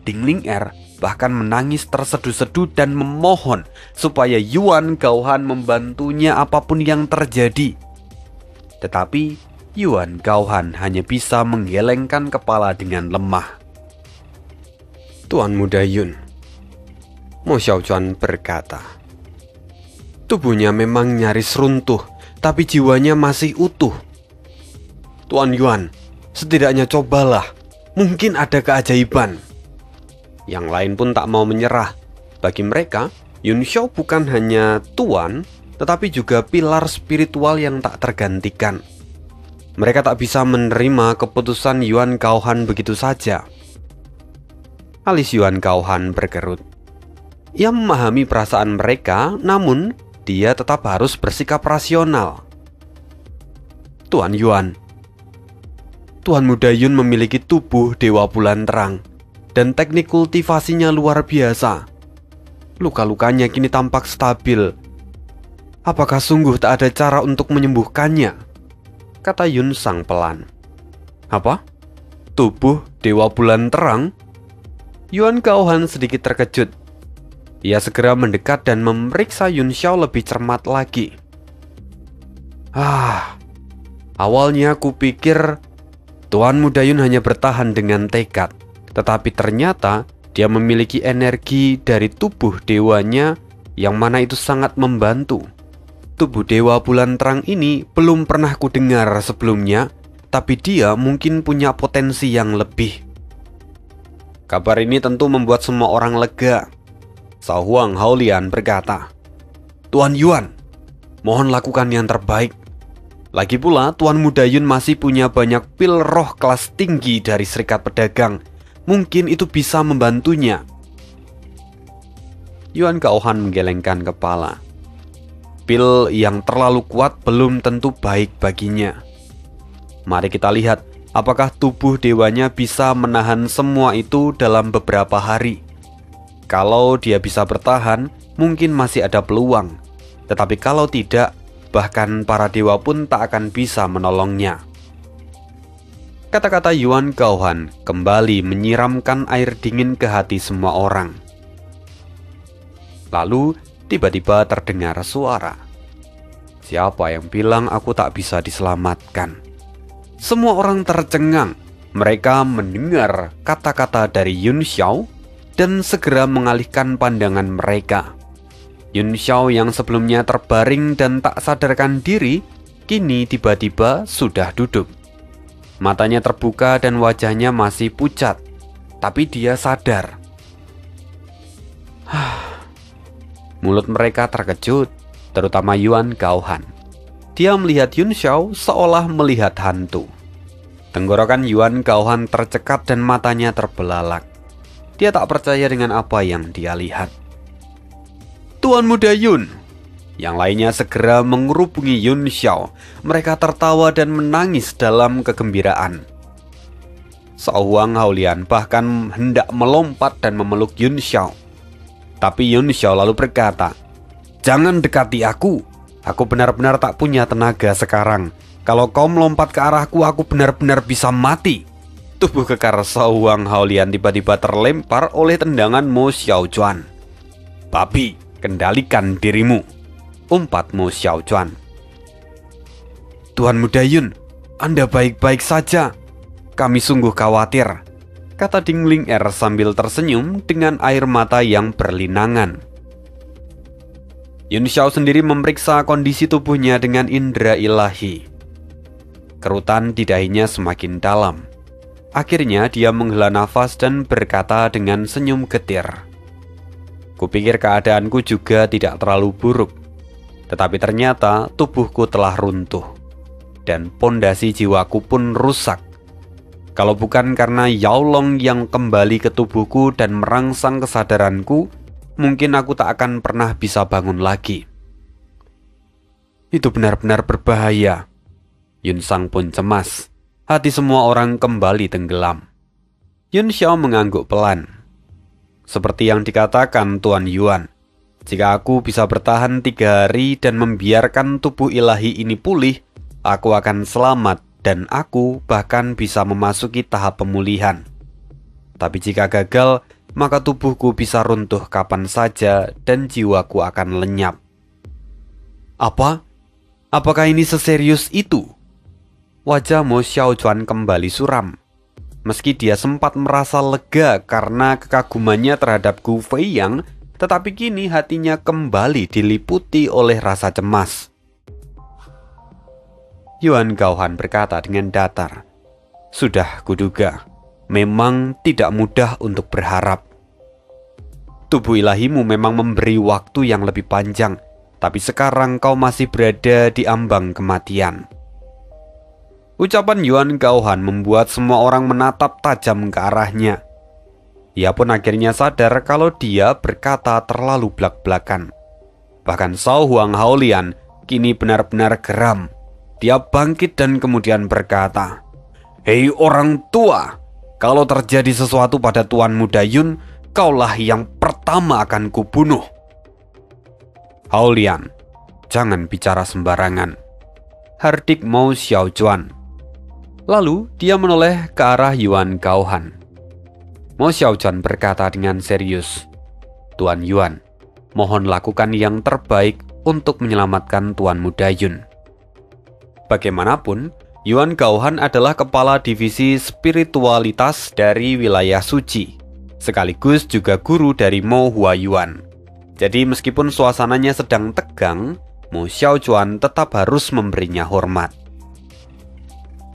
Speaker 1: Ding Ling Er bahkan menangis terseduh-seduh dan memohon supaya Yuan Gaohan membantunya apapun yang terjadi. Tetapi Yuan Gaohan hanya bisa menggelengkan kepala dengan lemah. "Tuan Muda Yun," Mo Xiaochuan berkata, "tubuhnya memang nyaris runtuh, tapi jiwanya masih utuh. Tuan Yuan, setidaknya cobalah, mungkin ada keajaiban." Yang lain pun tak mau menyerah. Bagi mereka, Yun Xiao bukan hanya tuan, tetapi juga pilar spiritual yang tak tergantikan. Mereka tak bisa menerima keputusan Yuan Gaohan begitu saja. Alis Yuan Gaohan berkerut. Ia memahami perasaan mereka, namun dia tetap harus bersikap rasional. "Tuan Yuan, Tuan Muda Yun memiliki tubuh Dewa Bulan Terang, dan teknik kultivasinya luar biasa. Luka-lukanya kini tampak stabil. Apakah sungguh tak ada cara untuk menyembuhkannya?" kata Yun Sang pelan. "Apa? Tubuh Dewa Bulan Terang?" Yuan Gaohan sedikit terkejut. Ia segera mendekat dan memeriksa Yun Xiao lebih cermat lagi. Awalnya aku pikir Tuan Muda Yun hanya bertahan dengan tekad, tetapi ternyata Dia memiliki energi dari tubuh dewanya yang mana itu sangat membantu. Tubuh dewa bulan terang ini belum pernah kudengar sebelumnya, tapi dia mungkin punya potensi yang lebih. Kabar ini tentu membuat semua orang lega. Sao Huang Haolian berkata, "Tuan Yuan, mohon lakukan yang terbaik. Lagi pula Tuan Muda Yun masih punya banyak pil roh kelas tinggi dari Serikat Pedagang. Mungkin itu bisa membantunya." Yuan Gaohan menggelengkan kepala. Pil yang terlalu kuat belum tentu baik baginya. Mari kita lihat apakah tubuh dewanya bisa menahan semua itu dalam beberapa hari. Kalau dia bisa bertahan, mungkin masih ada peluang. Tetapi kalau tidak, bahkan para dewa pun tak akan bisa menolongnya. Kata-kata Yuan Gaohan kembali menyiramkan air dingin ke hati semua orang. Lalu tiba-tiba terdengar suara. Siapa yang bilang aku tak bisa diselamatkan? Semua orang tercengang. Mereka mendengar kata-kata dari Yun Xiao dan segera mengalihkan pandangan mereka. Yun Xiao yang sebelumnya terbaring dan tak sadarkan diri, kini tiba-tiba sudah duduk. Matanya terbuka dan wajahnya masih pucat, tapi dia sadar. Mulut mereka terkejut, terutama Yuan Gaohan. Dia melihat Yun Xiao seolah melihat hantu. Tenggorokan Yuan Gaohan tercekat dan matanya terbelalak. Dia tak percaya dengan apa yang dia lihat. "Tuan Muda Yun!" Yang lainnya segera mengerubungi Yun Xiao. Mereka tertawa dan menangis dalam kegembiraan. Sao Huang Haolian bahkan hendak melompat dan memeluk Yun Xiao. Tapi Yun Xiao lalu berkata, "Jangan dekati aku. Aku benar-benar tak punya tenaga sekarang. Kalau kau melompat ke arahku, aku benar-benar bisa mati." Tubuh kekar Sao Huang Haolian tiba-tiba terlempar oleh tendangan Mo Xiaochuan. "Babi, kendalikan dirimu," umpat Mo Xiaochuan. "Tuan Muda Yun, Anda baik-baik saja. Kami sungguh khawatir," kata Ding Ling Er sambil tersenyum dengan air mata yang berlinangan. Yun Xiao sendiri memeriksa kondisi tubuhnya dengan indera ilahi. Kerutan di dahinya semakin dalam. Akhirnya dia menghela nafas dan berkata dengan senyum getir, "Kupikir keadaanku juga tidak terlalu buruk. Tetapi ternyata tubuhku telah runtuh, dan pondasi jiwaku pun rusak. Kalau bukan karena Yaolong yang kembali ke tubuhku dan merangsang kesadaranku, mungkin aku tak akan pernah bisa bangun lagi." Itu benar-benar berbahaya. Yun Sang pun cemas. Hati semua orang kembali tenggelam. Yun Xiao mengangguk pelan. "Seperti yang dikatakan Tuan Yuan, jika aku bisa bertahan 3 hari dan membiarkan tubuh ilahi ini pulih, aku akan selamat dan aku bahkan bisa memasuki tahap pemulihan. Tapi jika gagal, maka tubuhku bisa runtuh kapan saja dan jiwaku akan lenyap." "Apa? Apakah ini seserius itu?" Wajah Mo Xiaochuan kembali suram. Meski dia sempat merasa lega karena kekagumannya terhadap Gu Feiyang, tetapi kini hatinya kembali diliputi oleh rasa cemas. Yuan Gaohan berkata dengan datar, "Sudah kuduga, memang tidak mudah untuk berharap. Tubuh ilahimu memang memberi waktu yang lebih panjang, tapi sekarang kau masih berada di ambang kematian." Ucapan Yuan Gaohan membuat semua orang menatap tajam ke arahnya. Ia pun akhirnya sadar kalau dia berkata terlalu blak-blakan. Bahkan Sao Huang Haolian kini benar-benar geram. Dia bangkit dan kemudian berkata, "Hei orang tua, kalau terjadi sesuatu pada Tuan Muda Yun, kaulah yang pertama akan kubunuh." "Haolian, jangan bicara sembarangan," hardik Mo Xiaochuan. Lalu dia menoleh ke arah Yuan Gaohan. Mo Xiaochuan berkata dengan serius, "Tuan Yuan, mohon lakukan yang terbaik untuk menyelamatkan Tuan Muda Yun." Bagaimanapun, Yuan Gaohan adalah kepala divisi spiritualitas dari wilayah suci. sekaligus juga guru dari Mo Huayuan. Jadi meskipun suasananya sedang tegang, Mo Xiaochuan tetap harus memberinya hormat.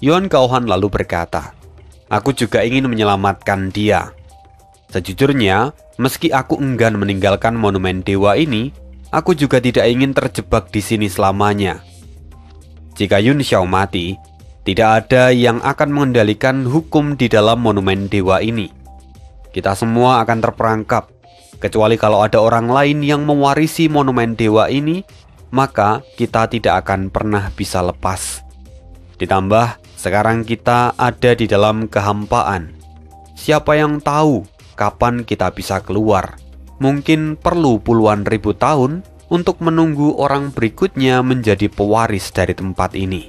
Speaker 1: Yuan Gaohan lalu berkata, "Aku juga ingin menyelamatkan dia. Sejujurnya, meski aku enggan meninggalkan monumen dewa ini, aku juga tidak ingin terjebak di sini selamanya. Jika Yun Xiao mati, tidak ada yang akan mengendalikan hukum di dalam monumen dewa ini. Kita semua akan terperangkap, kecuali kalau ada orang lain yang mewarisi monumen dewa ini, maka kita tidak akan pernah bisa lepas. Ditambah, sekarang kita ada di dalam kehampaan. Siapa yang tahu kapan kita bisa keluar? Mungkin perlu puluhan ribu tahun untuk menunggu orang berikutnya menjadi pewaris dari tempat ini."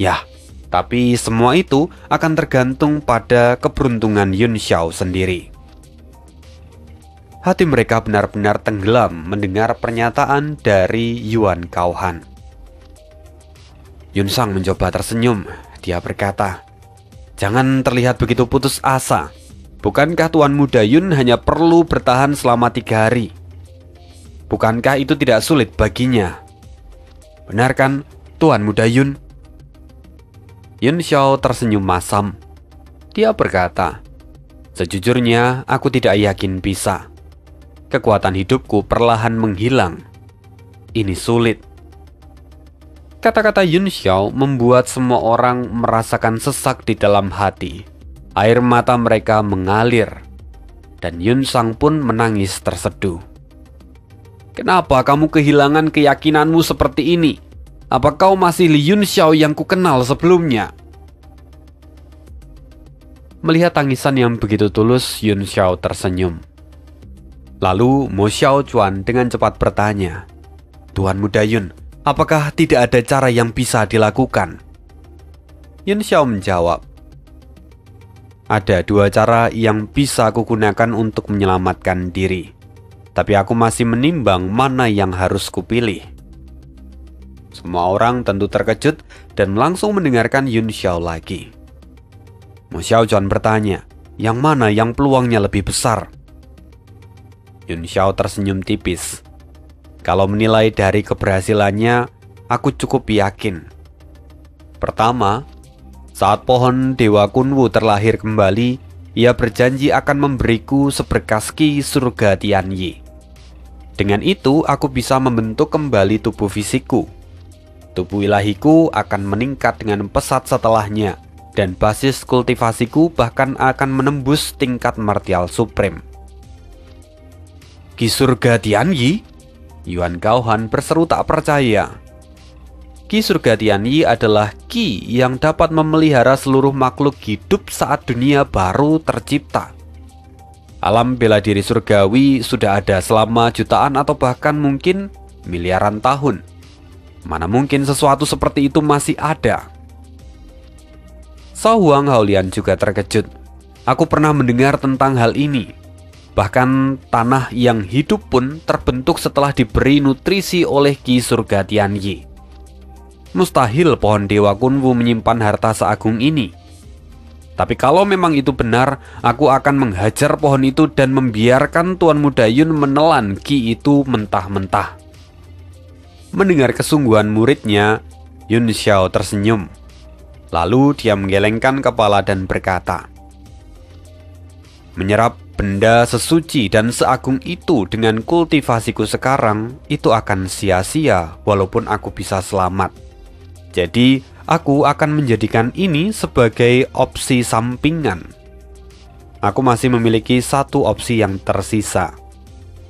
Speaker 1: Ya, tapi semua itu akan tergantung pada keberuntungan Yun Xiao sendiri. Hati mereka benar-benar tenggelam mendengar pernyataan dari Yuan Gaohan. Yun Sang mencoba tersenyum. Dia berkata, "Jangan terlihat begitu putus asa. Bukankah Tuan Muda Yun hanya perlu bertahan selama 3 hari? Bukankah itu tidak sulit baginya? Benar kan, Tuan Muda Yun?" Yun Xiao tersenyum masam. Dia berkata, "Sejujurnya aku tidak yakin bisa. Kekuatan hidupku perlahan menghilang. Ini sulit." Kata-kata Yun Xiao membuat semua orang merasakan sesak di dalam hati. Air mata mereka mengalir, dan Yun Sang pun menangis terseduh. "Kenapa kamu kehilangan keyakinanmu seperti ini? Apa kau masih Li Yun Xiao yang kukenal sebelumnya?" Melihat tangisan yang begitu tulus, Yun Xiao tersenyum. Lalu Mo Xiaochuan dengan cepat bertanya, "Tuan Muda Yun, apakah tidak ada cara yang bisa dilakukan?" Yun Xiao menjawab, "Ada 2 cara yang bisa kugunakan untuk menyelamatkan diri. Tapi aku masih menimbang mana yang harus kupilih." Semua orang tentu terkejut dan langsung mendengarkan Yun Xiao lagi. Mo Xiaochuan bertanya, "Yang mana yang peluangnya lebih besar?" Yun Xiao tersenyum tipis. "Kalau menilai dari keberhasilannya, aku cukup yakin. Pertama, saat pohon Dewa Kunwu terlahir kembali, ia berjanji akan memberiku seberkas ki surga Tianyi. Dengan itu, aku bisa membentuk kembali tubuh fisikku. Tubuh ilahiku akan meningkat dengan pesat setelahnya, dan basis kultivasiku bahkan akan menembus tingkat martial supreme." "Ki surga Tianyi?" Yuan Gaohan berseru tak percaya. Ki surga Tianyi adalah ki yang dapat memelihara seluruh makhluk hidup saat dunia baru tercipta. Alam bela diri surgawi sudah ada selama jutaan atau bahkan mungkin miliaran tahun. Mana mungkin sesuatu seperti itu masih ada? Cao Huang Haolian juga terkejut. "Aku pernah mendengar tentang hal ini. Bahkan tanah yang hidup pun terbentuk setelah diberi nutrisi oleh ki surga Tianyi. Mustahil pohon Dewa Kunwu menyimpan harta seagung ini. Tapi kalau memang itu benar, aku akan menghajar pohon itu dan membiarkan Tuan Muda Yun menelan ki itu mentah-mentah." Mendengar kesungguhan muridnya, Yun Xiao tersenyum. Lalu dia menggelengkan kepala dan berkata, "Menyerap benda sesuci dan seagung itu dengan kultivasiku sekarang, itu akan sia-sia walaupun aku bisa selamat. Jadi, aku akan menjadikan ini sebagai opsi sampingan. Aku masih memiliki 1 opsi yang tersisa.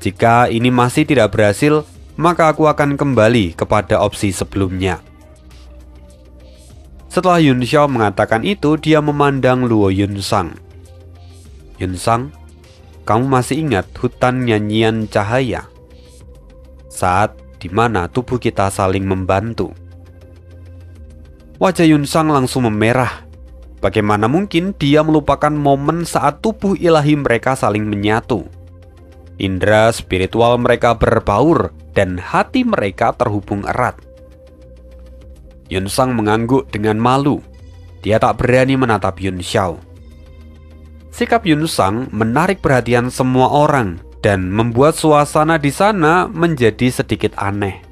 Speaker 1: Jika ini masih tidak berhasil, maka aku akan kembali kepada opsi sebelumnya." Setelah Yun Xiao mengatakan itu, dia memandang Luo Yun Sang. "Yun Sang, kamu masih ingat hutan nyanyian cahaya? Saat di mana tubuh kita saling membantu." Wajah Yun Sang langsung memerah. Bagaimana mungkin dia melupakan momen saat tubuh ilahi mereka saling menyatu? Indra spiritual mereka berbaur dan hati mereka terhubung erat. Yun Sang mengangguk dengan malu. Dia tak berani menatap Yun Xiao. Sikap Yun Sang menarik perhatian semua orang dan membuat suasana di sana menjadi sedikit aneh.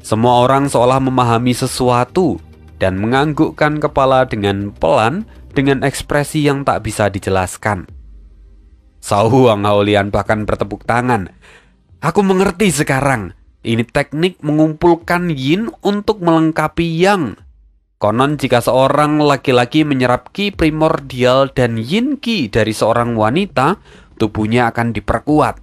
Speaker 1: Semua orang seolah memahami sesuatu dan menganggukkan kepala dengan pelan dengan ekspresi yang tak bisa dijelaskan. Sao Huang Haolian bahkan bertepuk tangan. Aku mengerti sekarang. Ini teknik mengumpulkan yin untuk melengkapi yang. Konon jika seorang laki-laki menyerap ki primordial dan yin ki dari seorang wanita, tubuhnya akan diperkuat.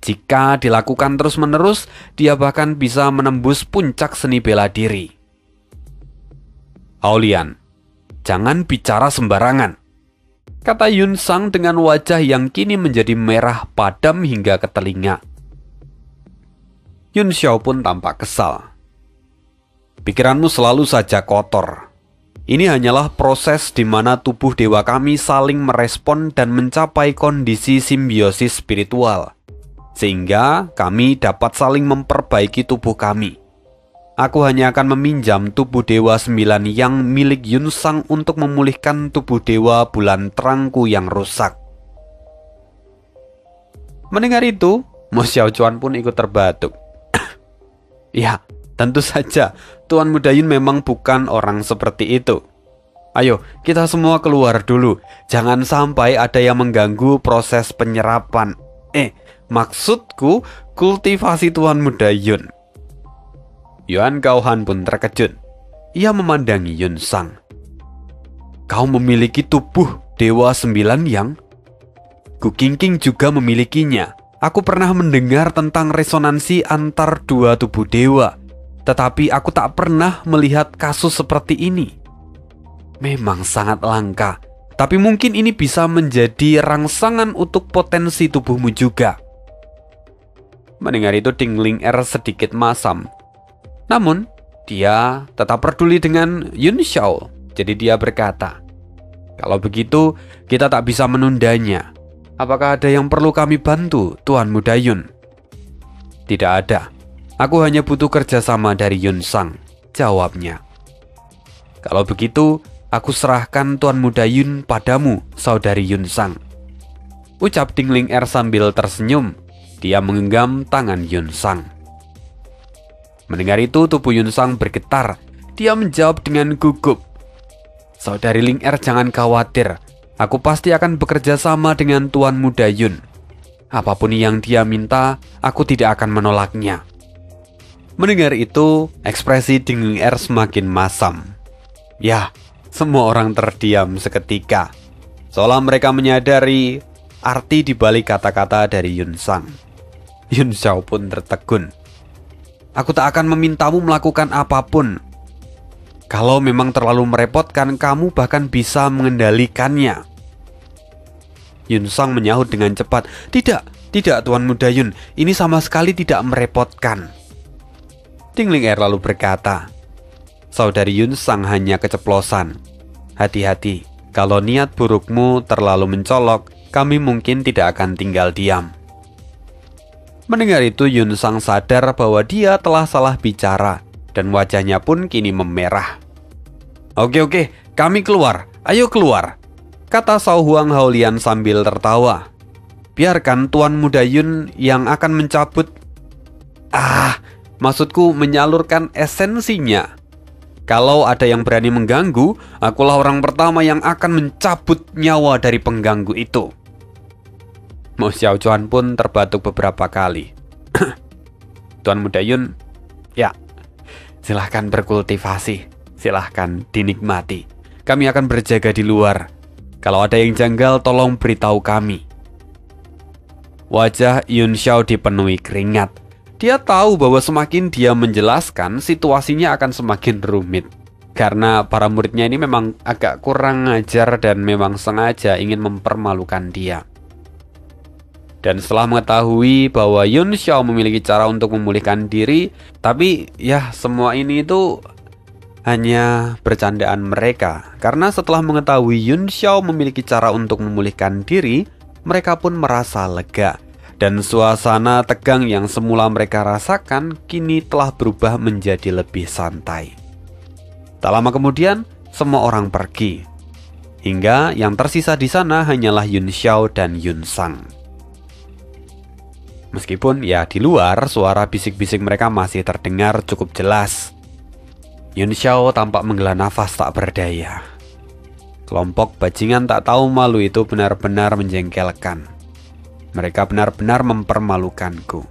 Speaker 1: Jika dilakukan terus-menerus, dia bahkan bisa menembus puncak seni bela diri. Haolian, jangan bicara sembarangan, kata Yun Sang dengan wajah yang kini menjadi merah padam hingga ke telinga. Yun Xiao pun tampak kesal. Pikiranmu selalu saja kotor. Ini hanyalah proses di mana tubuh dewa kami saling merespon dan mencapai kondisi simbiosis spiritual, sehingga kami dapat saling memperbaiki tubuh kami. Aku hanya akan meminjam tubuh dewa 9 yang milik Yun Sang untuk memulihkan tubuh dewa bulan terangku yang rusak. Mendengar itu, Mo Xiaochuan pun ikut terbatuk. Ya, tentu saja Tuan Muda Yun memang bukan orang seperti itu. Ayo, kita semua keluar dulu. Jangan sampai ada yang mengganggu proses penyerapan. Maksudku kultivasi Tuan Muda Yun. Yuan Gaohan pun terkejut. Ia memandangi Yun Sang. Kau memiliki tubuh Dewa 9 yang? Gu Qingqing juga memilikinya. Aku pernah mendengar tentang resonansi antar dua tubuh dewa, tetapi aku tak pernah melihat kasus seperti ini. Memang sangat langka, tapi mungkin ini bisa menjadi rangsangan untuk potensi tubuhmu juga. Mendengar itu Ding Ling Er sedikit masam. Namun, dia tetap peduli dengan Yun Xiao, jadi dia berkata, kalau begitu, kita tak bisa menundanya. Apakah ada yang perlu kami bantu, Tuan Muda Yun? Tidak ada. Aku hanya butuh kerjasama dari Yun Sang, jawabnya. Kalau begitu, aku serahkan Tuan Muda Yun padamu, saudari Yun Sang, ucap Ding Ling Er sambil tersenyum. Dia menggenggam tangan Yun Sang. Mendengar itu, tubuh Yun Sang bergetar. Dia menjawab dengan gugup, saudari Ling Er, jangan khawatir. Aku pasti akan bekerja sama dengan Tuan Muda Yun. Apapun yang dia minta, aku tidak akan menolaknya. Mendengar itu, ekspresi Ding Ling Er semakin masam. Ya, semua orang terdiam seketika, seolah mereka menyadari arti dibalik kata-kata dari Yun Sang. Yun Xiao pun tertegun. Aku tak akan memintamu melakukan apapun. Kalau memang terlalu merepotkan, kamu bahkan bisa mengendalikannya. Yun Sang menyahut dengan cepat. Tidak Tuan Muda Yun, ini sama sekali tidak merepotkan. Ding Ling Er lalu berkata, saudari Yun Sang hanya keceplosan. Hati-hati, kalau niat burukmu terlalu mencolok, kami mungkin tidak akan tinggal diam. Mendengar itu, Yun Sang sadar bahwa dia telah salah bicara, dan wajahnya pun kini memerah. Oke, kami keluar, ayo keluar, kata Sao Huang Haolian sambil tertawa. Biarkan Tuan Muda Yun yang akan mencabut. Maksudku menyalurkan esensinya. Kalau ada yang berani mengganggu, akulah orang pertama yang akan mencabut nyawa dari pengganggu itu. Mo Xiaochuan pun terbatuk beberapa kali. Tuan Muda Yun, ya, silahkan berkultivasi, silahkan dinikmati. Kami akan berjaga di luar. Kalau ada yang janggal, tolong beritahu kami. Wajah Yun Xiao dipenuhi keringat. Dia tahu bahwa semakin dia menjelaskan, situasinya akan semakin rumit. Karena para muridnya ini memang agak kurang ajar dan memang sengaja ingin mempermalukan dia. Dan setelah mengetahui bahwa Yun Xiao memiliki cara untuk memulihkan diri, tapi ya semua ini itu hanya bercandaan mereka. Karena setelah mengetahui Yun Xiao memiliki cara untuk memulihkan diri, mereka pun merasa lega. Dan suasana tegang yang semula mereka rasakan kini telah berubah menjadi lebih santai. Tak lama kemudian, semua orang pergi. hingga yang tersisa di sana hanyalah Yun Xiao dan Yun Sang. Meskipun ya di luar suara bisik-bisik mereka masih terdengar cukup jelas. Yun Xiao tampak menghela nafas tak berdaya. Kelompok bajingan tak tahu malu itu benar-benar menjengkelkan. Mereka benar-benar mempermalukanku.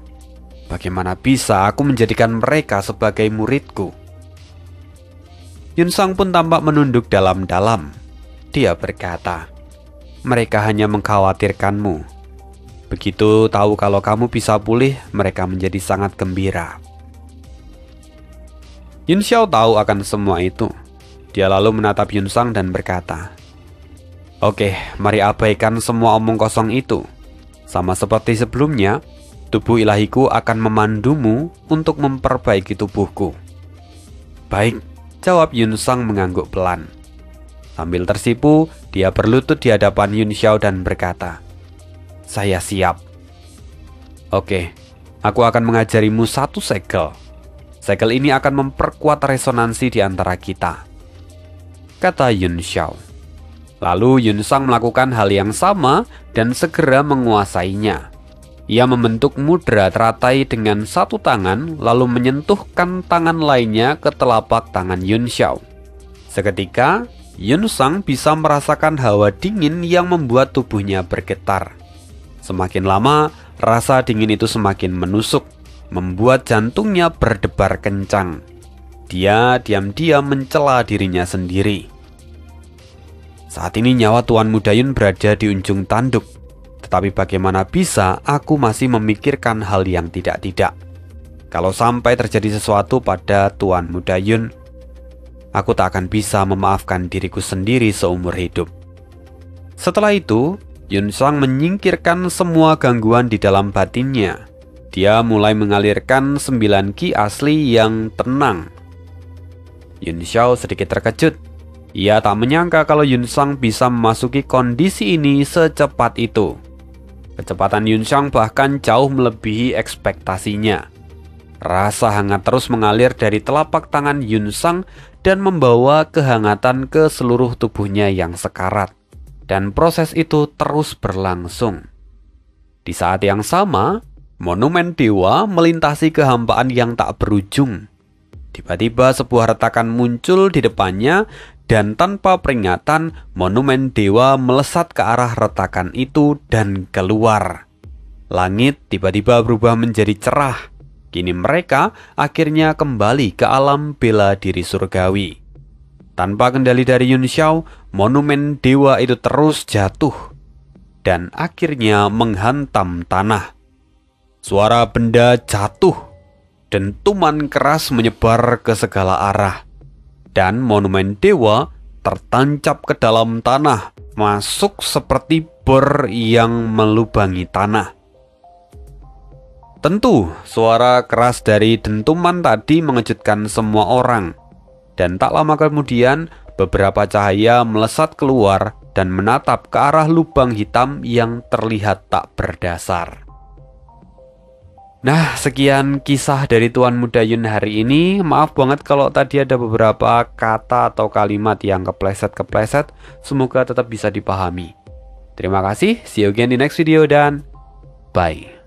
Speaker 1: Bagaimana bisa aku menjadikan mereka sebagai muridku? Yun Sang pun tampak menunduk dalam-dalam. Dia berkata, "Mereka hanya mengkhawatirkanmu. Begitu tahu kalau kamu bisa pulih, mereka menjadi sangat gembira." Yun Xiao tahu akan semua itu. Dia lalu menatap Yun Sang dan berkata, "Oke, mari abaikan semua omong kosong itu. Sama seperti sebelumnya, tubuh ilahiku akan memandumu untuk memperbaiki tubuhku." "Baik," jawab Yun Sang mengangguk pelan. Sambil tersipu, dia berlutut di hadapan Yun Xiao dan berkata, "Saya siap." "Oke, aku akan mengajarimu satu segel. Segel ini akan memperkuat resonansi di antara kita," kata Yun Xiao. Lalu Yun Sang melakukan hal yang sama dan segera menguasainya. Ia membentuk mudra teratai dengan satu tangan, lalu menyentuhkan tangan lainnya ke telapak tangan Yun Xiao. Seketika, Yun Sang bisa merasakan hawa dingin yang membuat tubuhnya bergetar. Semakin lama, rasa dingin itu semakin menusuk, membuat jantungnya berdebar kencang. Dia diam-diam mencela dirinya sendiri. Saat ini nyawa Tuan Muda Yun berada di ujung tanduk. Tetapi bagaimana bisa aku masih memikirkan hal yang tidak-tidak? Kalau sampai terjadi sesuatu pada Tuan Muda Yun, aku tak akan bisa memaafkan diriku sendiri seumur hidup. Setelah itu, Yun Sang menyingkirkan semua gangguan di dalam batinnya. Dia mulai mengalirkan 9 ki asli yang tenang. Yun Xiao sedikit terkejut. Ia tak menyangka kalau Yun Sang bisa memasuki kondisi ini secepat itu. Kecepatan Yun Sang bahkan jauh melebihi ekspektasinya. Rasa hangat terus mengalir dari telapak tangan Yun Sang dan membawa kehangatan ke seluruh tubuhnya yang sekarat. Dan proses itu terus berlangsung. Di saat yang sama, monumen dewa melintasi kehampaan yang tak berujung. Tiba-tiba sebuah retakan muncul di depannya dan tanpa peringatan monumen dewa melesat ke arah retakan itu dan keluar. Langit tiba-tiba berubah menjadi cerah. Kini mereka akhirnya kembali ke alam bela diri surgawi. Tanpa kendali dari Yun Xiao, monumen dewa itu terus jatuh dan akhirnya menghantam tanah. Suara benda jatuh, dentuman keras menyebar ke segala arah. Dan monumen dewa tertancap ke dalam tanah, masuk seperti bor yang melubangi tanah. Tentu, suara keras dari dentuman tadi mengejutkan semua orang. Dan tak lama kemudian, beberapa cahaya melesat keluar dan menatap ke arah lubang hitam yang terlihat tak berdasar. Nah, sekian kisah dari Tuan Muda Yun hari ini. Maaf banget kalau tadi ada beberapa kata atau kalimat yang kepleset-kepleset. Semoga tetap bisa dipahami. Terima kasih, see you again di next video dan bye.